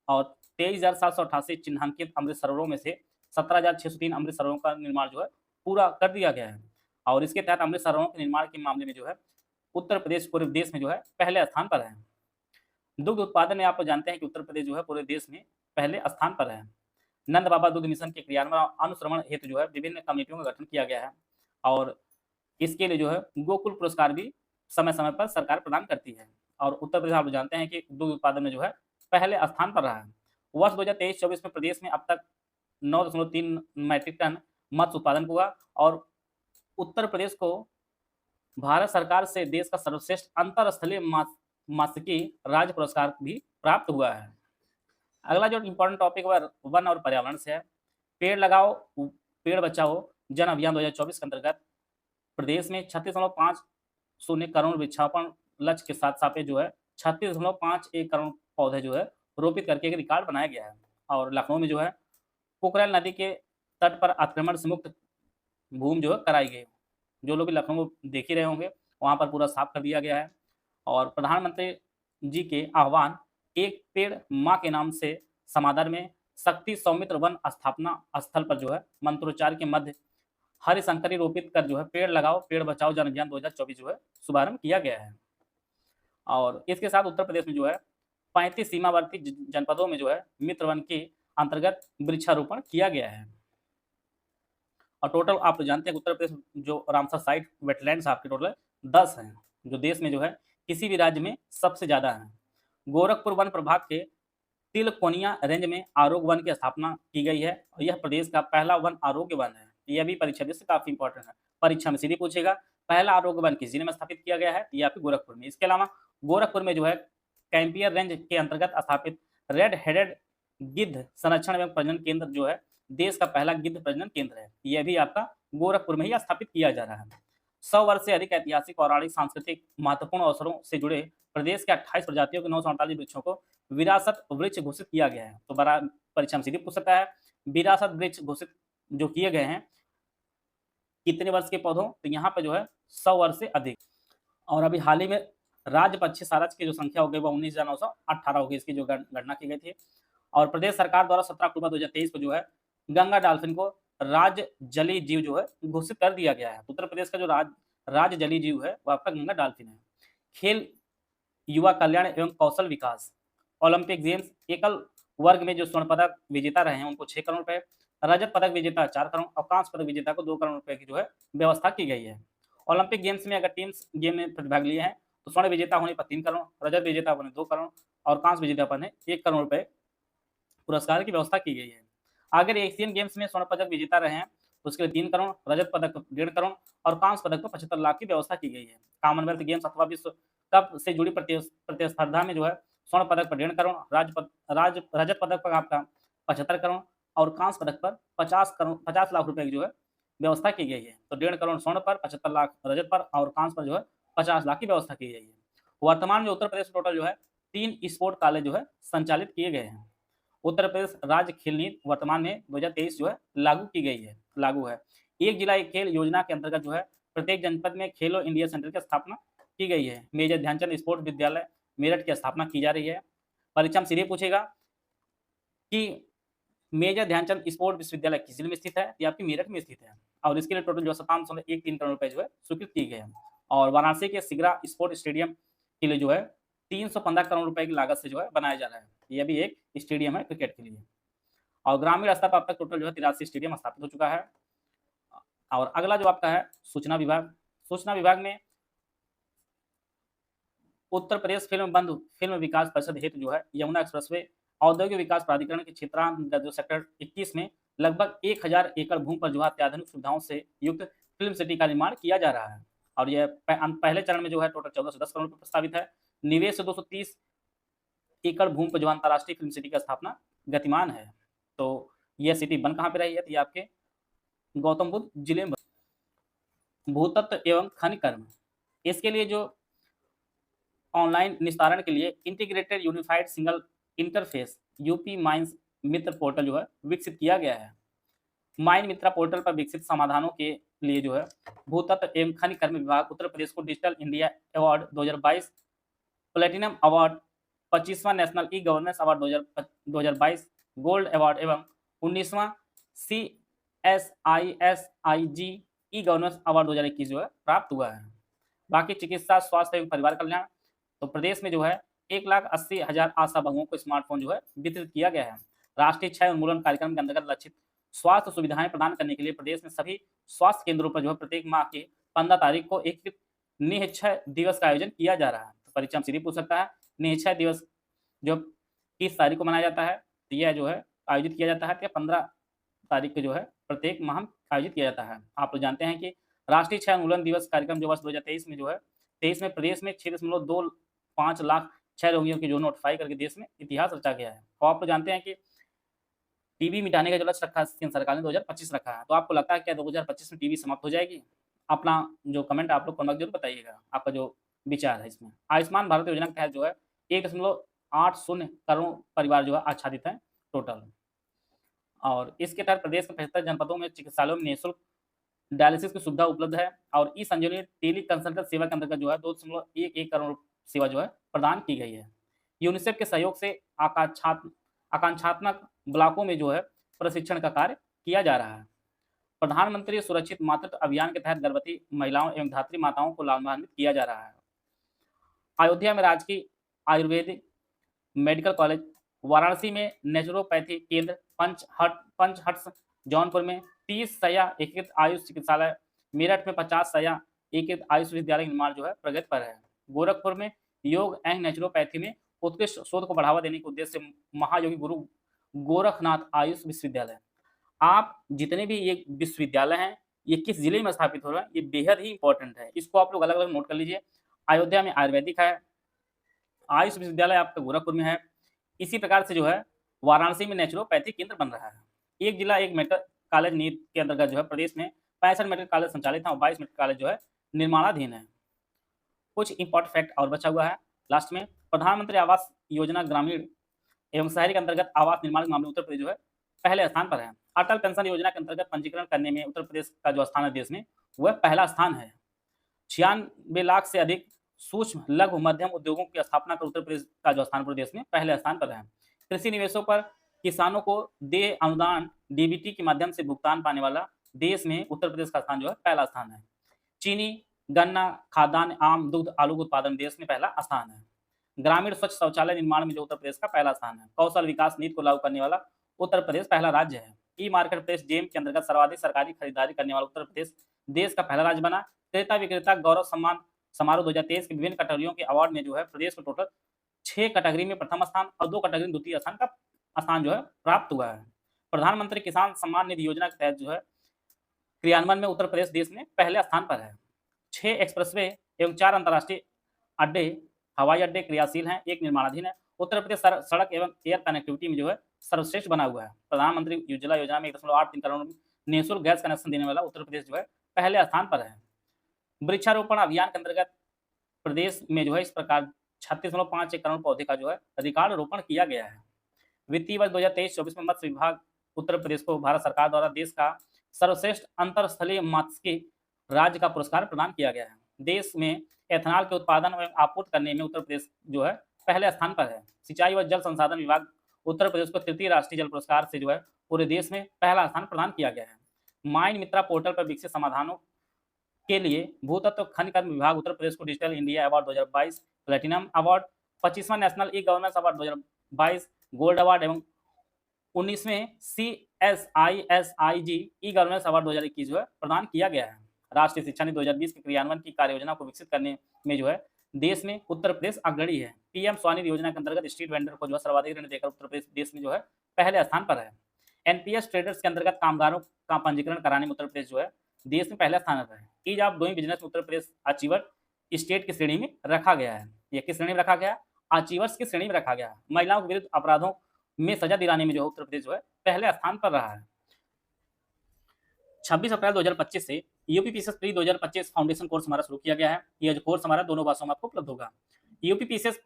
और 23,788 चिन्हांकित अमृत सरोवरों में से 17,603 अमृत सरोवरों का निर्माण जो है पूरा कर दिया गया है। और इसके तहत अमृत सरोवरों के निर्माण के मामले में जो है उत्तर प्रदेश पूरे देश में जो है पहले स्थान पर है। दुग्ध उत्पादन में आप जानते हैं कि उत्तर प्रदेश जो है पूरे देश में पहले स्थान पर है। नंद बाबा दुग्ध मिशन के क्रियान्वयन और अनुश्रवण हेतु जो है विभिन्न कमेटियों का गठन किया गया है और इसके लिए जो है गोकुल पुरस्कार भी समय समय पर सरकार प्रदान करती है। और उत्तर प्रदेश आप जानते हैं कि दुग्ध उत्पादन में जो है पहले स्थान पर रहा है। वर्ष 2023-24 में प्रदेश में अब तक 9.3 मैट्रिक टन मत्स्य उत्पादन हुआ और उत्तर प्रदेश को भारत सरकार से देश का सर्वश्रेष्ठ अंतरस्थलीय मासिकी राज्य पुरस्कार भी प्राप्त हुआ है। अगला जो इम्पोर्टेंट टॉपिक है वह वन और पर्यावरण से है। पेड़ लगाओ, पेड़ बचाओ जन अभियान 2024 के अंतर्गत प्रदेश में 36.50 करोड़ वृक्षारोपण लक्ष्य के साथ साथ जो है 36.51 करोड़ पौधे जो है रोपित करके एक रिकॉर्ड बनाया गया है। और लखनऊ में जो है कुकरेल नदी के तट पर अतिक्रमण से मुक्त भूमि जो है कराई गई। जो लोग भी लखनऊ को देख ही रहे होंगे, वहाँ पर पूरा साफ कर दिया गया है। और प्रधानमंत्री जी के आह्वान एक पेड़ माँ के नाम से समादर में शक्ति सौमित्र वन स्थापना स्थल पर जो है मंत्रोच्चार के मध्य हरिशंकरी रोपित कर जो है पेड़ लगाओ पेड़ बचाओ जन अभियान 2024 जो है शुभारंभ किया गया है। और इसके साथ उत्तर प्रदेश में जो है 35 सीमावर्ती जनपदों में जो है मित्र वन के अंतर्गत वृक्षारोपण किया गया है। और टोटल आप जानते हैं उत्तर प्रदेश जो रामसर साइट वेटलैंड्स आपके टोटल 10 हैं, जो देश में जो है किसी भी राज्य में सबसे ज्यादा है। गोरखपुर वन प्रभाग के तिलकोनिया रेंज में आरोग्य वन की स्थापना की गई है और यह प्रदेश का पहला वन आरोग्य वन है। यह भी परीक्षा से काफी इंपॉर्टेंट है, परीक्षा में सीधे पूछेगा पहला आरोग्य वन किस जिले में स्थापित किया गया है, यह आपके गोरखपुर में। इसके अलावा गोरखपुर में जो है कैंपियर रेंज के अंतर्गत स्थापित रेड हेडेड गिद्ध संरक्षण एवं प्रजनन केंद्र जो है देश का पहला गिद्ध प्रजनन केंद्र है। यह भी आपका गोरखपुर में ही स्थापित किया जा रहा है। 100 वर्ष से अधिक ऐतिहासिक पौराणिक सांस्कृतिक महत्वपूर्ण अवसरों से जुड़े प्रदेश के 28 प्रजातियों के 948 वृक्षों को विरासत वृक्ष घोषित किया गया है। तो बड़ा परीक्षा में सीधे पूछ सकता है विरासत वृक्ष घोषित जो किए गए हैं कितने वर्ष के पौधों, तो यहाँ पे जो है 100 वर्ष से अधिक। और अभी हाल ही में राज्य पक्षी सारस की जो संख्या हो गई वो 19,918 हो गई, इसकी जो गणना की गई थी। और प्रदेश सरकार द्वारा 17 अक्टूबर 2023 को जो है गंगा डॉल्फिन को राज्य जलीय जीव जो है घोषित कर दिया गया है। उत्तर प्रदेश का जो राज्य जलीय जीव है वो आपका गंगा डॉल्फिन है। खेल युवा कल्याण एवं कौशल विकास ओलंपिक गेम्स एकल वर्ग में जो स्वर्ण पदक विजेता रहे हैं उनको 6 करोड़ रुपए, रजत पदक विजेता 4 करोड़ और कांस्य पदक विजेता को 2 करोड़ रुपए की जो है व्यवस्था की गई है। ओलंपिक गेम्स में अगर टीम्स गेम में प्रतिभाग लिए हैं तो स्वर्ण विजेता होने पर 3 करोड़, रजत विजेता होने 2 करोड़ और कांस्य विजेता होने 1 करोड़ रुपए पुरस्कार की व्यवस्था की गई है। अगर एशियन गेम्स में स्वर्ण पदक विजेता रहे हैं तो उसके लिए 3 करोड़, रजत पदक को 1.5 करोड़ और कांस्य पदक को 75 लाख की व्यवस्था की गई है। कॉमनवेल्थ गेम्स अथवा विश्व कप से जुड़ी प्रतिस्पर्धा में जो है स्वर्ण पदक पर 1.5 करोड़, रजत पदक पर आपका 75 करोड़ और कांस्य पदक पर 50 लाख रुपए की जो है व्यवस्था की गई है। तो 1.5 करोड़ स्वर्ण पर, 75 लाख रजत पर और कांस्य पर जो है 50 लाख की व्यवस्था की गई है। वर्तमान में उत्तर प्रदेश टोटल जो है 3 स्पोर्ट कॉलेज जो है संचालित किए गए हैं। उत्तर प्रदेश राज्य खेल नीति वर्तमान में 2023 जो है लागू है। एक जिला एक खेल योजना के अंतर्गत जो है प्रत्येक जनपद में खेलो इंडिया सेंटर की स्थापना की गई है। मेजर ध्यानचंद स्पोर्ट्स विद्यालय मेरठ की स्थापना की जा रही है। परीक्षा में सीधे पूछेगा कि मेजर ध्यानचंद स्पोर्ट्स विश्वविद्यालय किस जिले में स्थित है, ये आपकी मेरठ में स्थित है। और इसके लिए टोटल जो 57.13 करोड़ रुपए जो है स्वीकृत किए गए हैं। और वाराणसी के सिगरा स्पोर्ट स्टेडियम के लिए जो है 315 करोड़ रुपए की लागत से जो है बनाया जा रहा है। यह भी एक स्टेडियम है क्रिकेट के लिए। और ग्रामीण स्तर पर अब तक टोटल जो है 83 स्टेडियम स्थापित हो चुका है। और अगला जो आपका है सूचना विभाग में उत्तर प्रदेश फिल्म विकास परिषद हेतु जो है यमुना एक्सप्रेसवे औद्योगिक विकास प्राधिकरण के क्षेत्रांतर्गत जो सेक्टर 21 में लगभग 1000 एकड़ भूमि पर जो है अत्याधुनिक सुविधाओं से युक्त फिल्म सिटी का निर्माण किया जा रहा है। और यह पहले चरण में जो है टोटल 1410 करोड़ रुपए प्रस्तावित है। निवेश 230 एकड़ भूमि पर जो अंतर्राष्ट्रीय फिल्म सिटी का स्थापना गतिमान है। तो यह सिटी बन कहाँ पे रही है, तो ये आपके गौतम बुद्ध जिले में। भूतत्व एवं खनिज कर्म, इसके लिए जो ऑनलाइन निस्तारण के लिए integrated unified single interface UP mines Mitra portal जो है विकसित किया गया है। माइन मित्रा पोर्टल पर विकसित समाधानों के लिए जो है भूतत्व एवं खनिज कर्म विभाग उत्तर प्रदेश को digital India award 2022, platinum award, 25वां national e governance award 2022, gold award एवं 19वां CSISIG ई गवर्नेंस अवार्ड 2021 जो है प्राप्त हुआ है। बाकी चिकित्सा स्वास्थ्य एवं परिवार कल्याण, तो प्रदेश में जो है 1,80,000 आशा बहुओं को स्मार्टफोन जो है वितरित किया गया है। राष्ट्रीय क्षय उन्मूलन कार्यक्रम के अंतर्गत लक्षित स्वास्थ्य सुविधाएं प्रदान करने के लिए प्रदेश में सभी स्वास्थ्य केंद्रों पर जो है प्रत्येक माह की 15 तारीख को एक निःक्षय दिवस का आयोजन किया जा रहा है। तो परीक्षा में सीधे पूछ सकता है निःक्षय दिवस जो किस तारीख को मनाया जाता है, तो यह जो है आयोजित किया जाता है 15 तारीख को जो है प्रत्येक माह आयोजित किया जाता है। आप लोग जानते हैं कि राष्ट्रीय क्षय उन्मूलन दिवस कार्यक्रम जो वर्ष 2023 में जो है 23 में प्रदेश में 6.2 5 लाख 6 रोगियों की जो नोटिफाई करके देश में इतिहास रचा गया है। और आप लोग जानते हैं कि टीबी मिटाने का जो लक्ष्य रखा है केंद्र सरकार ने 2025 रखा है। तो आपको लगता है क्या 2025 में टीबी समाप्त हो जाएगी? अपना जो कमेंट आप लोग कमेंट जरूर बताइएगा, आपका जो विचार है इसमें। आयुष्मान भारत योजना के तहत जो है 1.80 करोड़ परिवार जो है आच्छादित हैं टोटल। और इसके तहत प्रदेश के 75 जनपदों में चिकित्सालयों में निःशुल्क डायलिसिस की सुविधा उपलब्ध है और ई संजीवनी टेली कंसल्टेंट सेवा के अंतर्गत जो है 2.11 करोड़ सेवा जो है प्रदान की गई है। यूनिसेफ के सहयोग से आकांक्षात्मक ब्लॉकों में जो है प्रशिक्षण का कार्य किया जा रहा है। प्रधानमंत्री सुरक्षित मातृत्व अभियान के तहत गर्भवती महिलाओं एवं धात्री माताओं को लाभान्वित किया जा रहा है। अयोध्या में राजकीय आयुर्वेदिक मेडिकल कॉलेज, वाराणसी में नेचुरोपैथी केंद्र, पंचहट्स जौनपुर में 30 शैय्या एकीकृत आयुष चिकित्सालय, मेरठ में 50 शैय्या एकीकृत आयुष विश्वविद्यालय निर्माण जो है प्रगति पर है। गोरखपुर में योग एंड नेचुरोपैथी में उत्कृष्ट शोध को बढ़ावा देने के उद्देश्य से महायोगी गुरु गोरखनाथ आयुष विश्वविद्यालय। आप जितने भी ये विश्वविद्यालय हैं, ये किस जिले में स्थापित हो रहे हैं, ये बेहद ही इंपॉर्टेंट है। इसको आप लोग अलग अलग नोट कर लीजिए। अयोध्या में आयुर्वेदिक है, आयुष विश्वविद्यालय आपका गोरखपुर में है। इसी प्रकार से जो है वाराणसी में नेचुरोपैथी केंद्र बन रहा है। एक जिला एक मेडिकल कॉलेज नीति के अंतर्गत जो है प्रदेश में 65 मेडिकल कॉलेज संचालित हैं और 22 मेडिकल कॉलेज जो है निर्माणाधीन है। कुछ इंपॉर्टेंट फैक्ट और बचा हुआ है लास्ट में। प्रधानमंत्री आवास योजना ग्रामीण एवं शहरी के अंतर्गत आवास निर्माण के मामले में उत्तर प्रदेश जो है पहले स्थान पर है। अटल पेंशन योजना के अंतर्गत पंजीकरण करने में उत्तर प्रदेश का जो स्थान है देश में वह पहला स्थान है। 96 लाख से अधिक सूक्ष्म लघु मध्यम उद्योगों की स्थापना कर उत्तर प्रदेश का जो स्थान प्रदेश में पहले स्थान पर है। कृषि निवेशों पर किसानों को दे अनुदान डीबीटी के माध्यम से भुगतान पाने वाला देश में उत्तर प्रदेश का स्थान जो है पहला स्थान है। चीनी, गन्ना, खाद्यान्न, आम, दुग्ध, आलू के उत्पादन देश में पहला स्थान है। ग्रामीण स्वच्छ शौचालय निर्माण में जो उत्तर प्रदेश का पहला स्थान है। कौशल विकास नीति को लागू करने वाला उत्तर प्रदेश पहला राज्य है। ई मार्केट प्लेस जेम के अंतर्गत सर्वाधिक सरकारी खरीदारी करने वाला उत्तर प्रदेश देश का पहला राज्य बना। क्रेता विक्रेता गौरव सम्मान समारोह 2023 के विभिन्न कैटेगरियों के अवार्ड में जो है प्रदेश को टोटल 6 कैटेगरी में प्रथम स्थान और 2 कैटेगरी में द्वितीय स्थान का स्थान जो है प्राप्त हुआ है। प्रधानमंत्री किसान सम्मान निधि योजना के तहत जो है क्रियान्वयन में उत्तर प्रदेश देश में पहले स्थान पर है। 6 एक्सप्रेसवे एवं 4 अंतर्राष्ट्रीय अड्डे हवाई अड्डे क्रियाशील हैं, 1 निर्माणाधीन है। उत्तर प्रदेश सड़क एवं एयर कनेक्टिविटी में जो है सर्वश्रेष्ठ बना हुआ है। प्रधानमंत्री उज्ज्वला योजना में 1.83 करोड़ निःशुल्क गैस कनेक्शन देने वाला उत्तर प्रदेश जो है पहले स्थान पर है। वृक्षारोपण अभियान के अंतर्गत प्रदेश में जो है इस प्रकार 36.51 करोड़ पौधे का जो है रिकॉर्ड रोपण किया गया है। वित्तीय वर्ष 2023-24 में मत्स्य विभाग उत्तर प्रदेश को भारत सरकार द्वारा देश का सर्वश्रेष्ठ अंतरस्थलीय मत्स्य राज्य का पुरस्कार प्रदान किया गया है। देश में एथनॉल के उत्पादन एवं आपूर्ति करने में उत्तर प्रदेश जो है पहले स्थान पर है। सिंचाई व जल संसाधन विभाग उत्तर प्रदेश को तृतीय राष्ट्रीय जल पुरस्कार से जो है पूरे देश में पहला स्थान प्रदान किया गया है। माइन मित्रा पोर्टल पर विकसित समाधानों के लिए भूतत्व खनिज कर्म विभाग उत्तर प्रदेश को digital India award 2022, platinum award, 25वां national e governance award 2022 gold award एवं 19वें CSISIG ई गवर्नेंस अवार्ड 2021 जो है प्रदान किया गया है। राष्ट्रीय शिक्षा नीति 2020 के क्रियान्वयन की कार्य योजना को विकसित करने में जो है देश में उत्तर प्रदेश अग्रणी है। पीएम स्वनिधि योजना के अंतर्गत स्ट्रीट वेंडर को जो है सर्वाधिक ऋण देकर उत्तर प्रदेश देश में जो है पहले स्थान पर है। एनपीएस ट्रेडर्स के अंतर्गत कामगारों का पंजीकरण कराने में उत्तर प्रदेश जो है देश में पहले स्थान पर है। Ease of doing business Uttar Pradesh achiever state की श्रेणी में रखा गया है। यह किस श्रेणी में रखा गया? अचीवर्स की श्रेणी में रखा गया है। महिलाओं के विरुद्ध अपराधों में सजा दिलाने में जो है उत्तर प्रदेश जो है पहले स्थान पर रहा है। 26 अप्रैल 2025 से यूपीपीसीएस प्री 2025 फाउंडेशन कोर्स हमारा शुरू किया गया है। यह जो कोर्स हमारा दोनों भाषाओं में आपको उपलब्ध होगा। UPPCS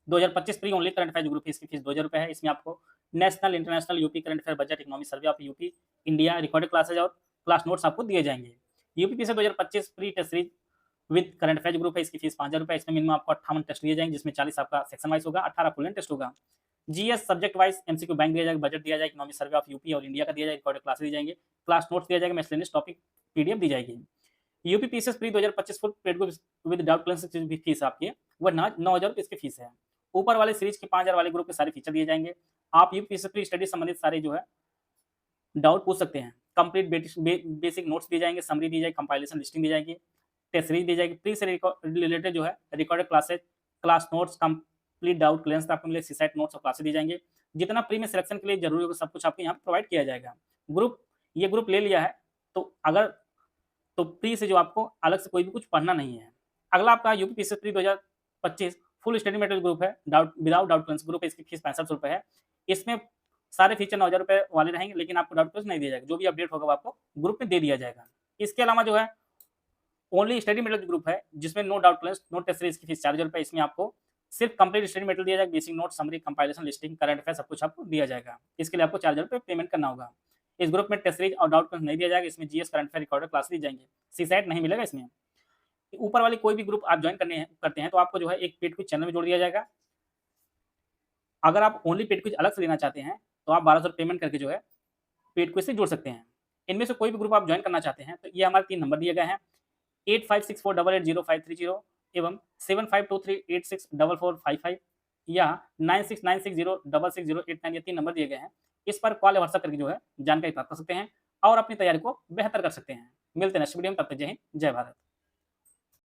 2025 pre only current affair group, इसकी फीस 2000 रुपये है। इसमें आपको national international UP current affair budget economic survey of UP India recorded classes और क्लास नोट्स आपको दिए जाएंगे। UPPCS 2025 pre test series with current affair group है, इसकी फीस 5000 रुपये। इसमें मिनिमम आपको 58 टेस्ट दिए जाएंगे, जिसमें 40 आपका सेक्शन वाइज होगा, 18 फुल टेस्ट होगा। GS subject wise MCQ bank दिया जाएगा, बजट दिया जाएगा, इकोनॉमिक सर्वे ऑफ यूपी और इंडिया का दिया जाएगा, रिकॉर्डेड क्लासेस दी जाएंगे, क्लास नोट्स दिया जाएगा, मिसलेनियस टॉपिक पीडीएफ दी जाएगी। UPPCS pre 2025 full paid group with doubt classes की फीस आपकी वह 9000 रुपये इसकी फीस है। ऊपर वाले सीरीज के 5000 वाले ग्रुप के सारे फीचर दिए जाएंगे। आप यूपीपीसीएस प्री स्टडी संबंधित सारे जो है डाउट पूछ सकते हैं। कंप्लीट बेसिक नोट्स दिए जाएंगे, समरी दी जाएगी, कंपाइलेशन लिस्टिंग दी जाएगी, टेस्ट सीरीज दी जाएगी। प्री से रिलेटेड जो है recorded classes, class notes, complete doubt clearance आपको मिले, सीसेट नोट्स और क्लासेस दी जाएंगे। जितना प्री में सिलेक्शन के लिए जरूरी होगा सब कुछ आपको यहाँ प्रोवाइड किया जाएगा। ये ग्रुप ले लिया है तो प्री से जो आपको अलग से कोई भी कुछ पढ़ना नहीं है। अगला आपका UPPCS pre 2025 full study material group है, doubt without doubt class group है, इसकी फीस 65 रुपए है। इसमें सारे फीचर 9,000 रुपए वाले रहेंगे, लेकिन आपको डाउट क्लास नहीं दिया जाएगा। जो भी अपडेट होगा वो आपको ग्रुप में दे दिया जाएगा। इसके अलावा जो है ओनली स्टडी मटेरियल ग्रुप है, जिसमें no doubt class, no test series की फीस 4,000 रुपए। इसमें आपको सिर्फ कंप्लीट स्टडी मटेरियल दिया जाएगा, basic note, summary, compilation, listing, current affair सब कुछ आपको दिया जाएगा। इसके लिए आपको 4,000 रुपए पेमेंट करना होगा। इस ग्रुप में टेस्ट सीरीज और डाउट क्लास नहीं दिया जाएगा। इसमें GS, current affair, recorded class दी जाएंगे। सीसैट नहीं मिलेगा इसमें। ऊपर वाले कोई भी ग्रुप आप ज्वाइन करते हैं तो आपको जो है एक पेड क्विज चैनल में जोड़ दिया जाएगा। अगर आप ओनली पेड क्विज अलग से लेना चाहते हैं तो आप 1200 पेमेंट करके जो है पेड क्विज से जुड़ सकते हैं। इनमें से कोई भी ग्रुप आप ज्वाइन करना चाहते हैं तो ये हमारे 3 नंबर दिए गए हैं, 8564880530 एवं 7523864455 या 9696066089, ये 3 नंबर दिए गए हैं। इस पर कॉल या व्हाट्सएप करके जो है जानकारी प्राप्त कर सकते हैं और अपनी तैयारी को बेहतर कर सकते हैं। मिलते हैं नेक्स्ट वीडियो में, तब तक जय हिंद, जय भारत।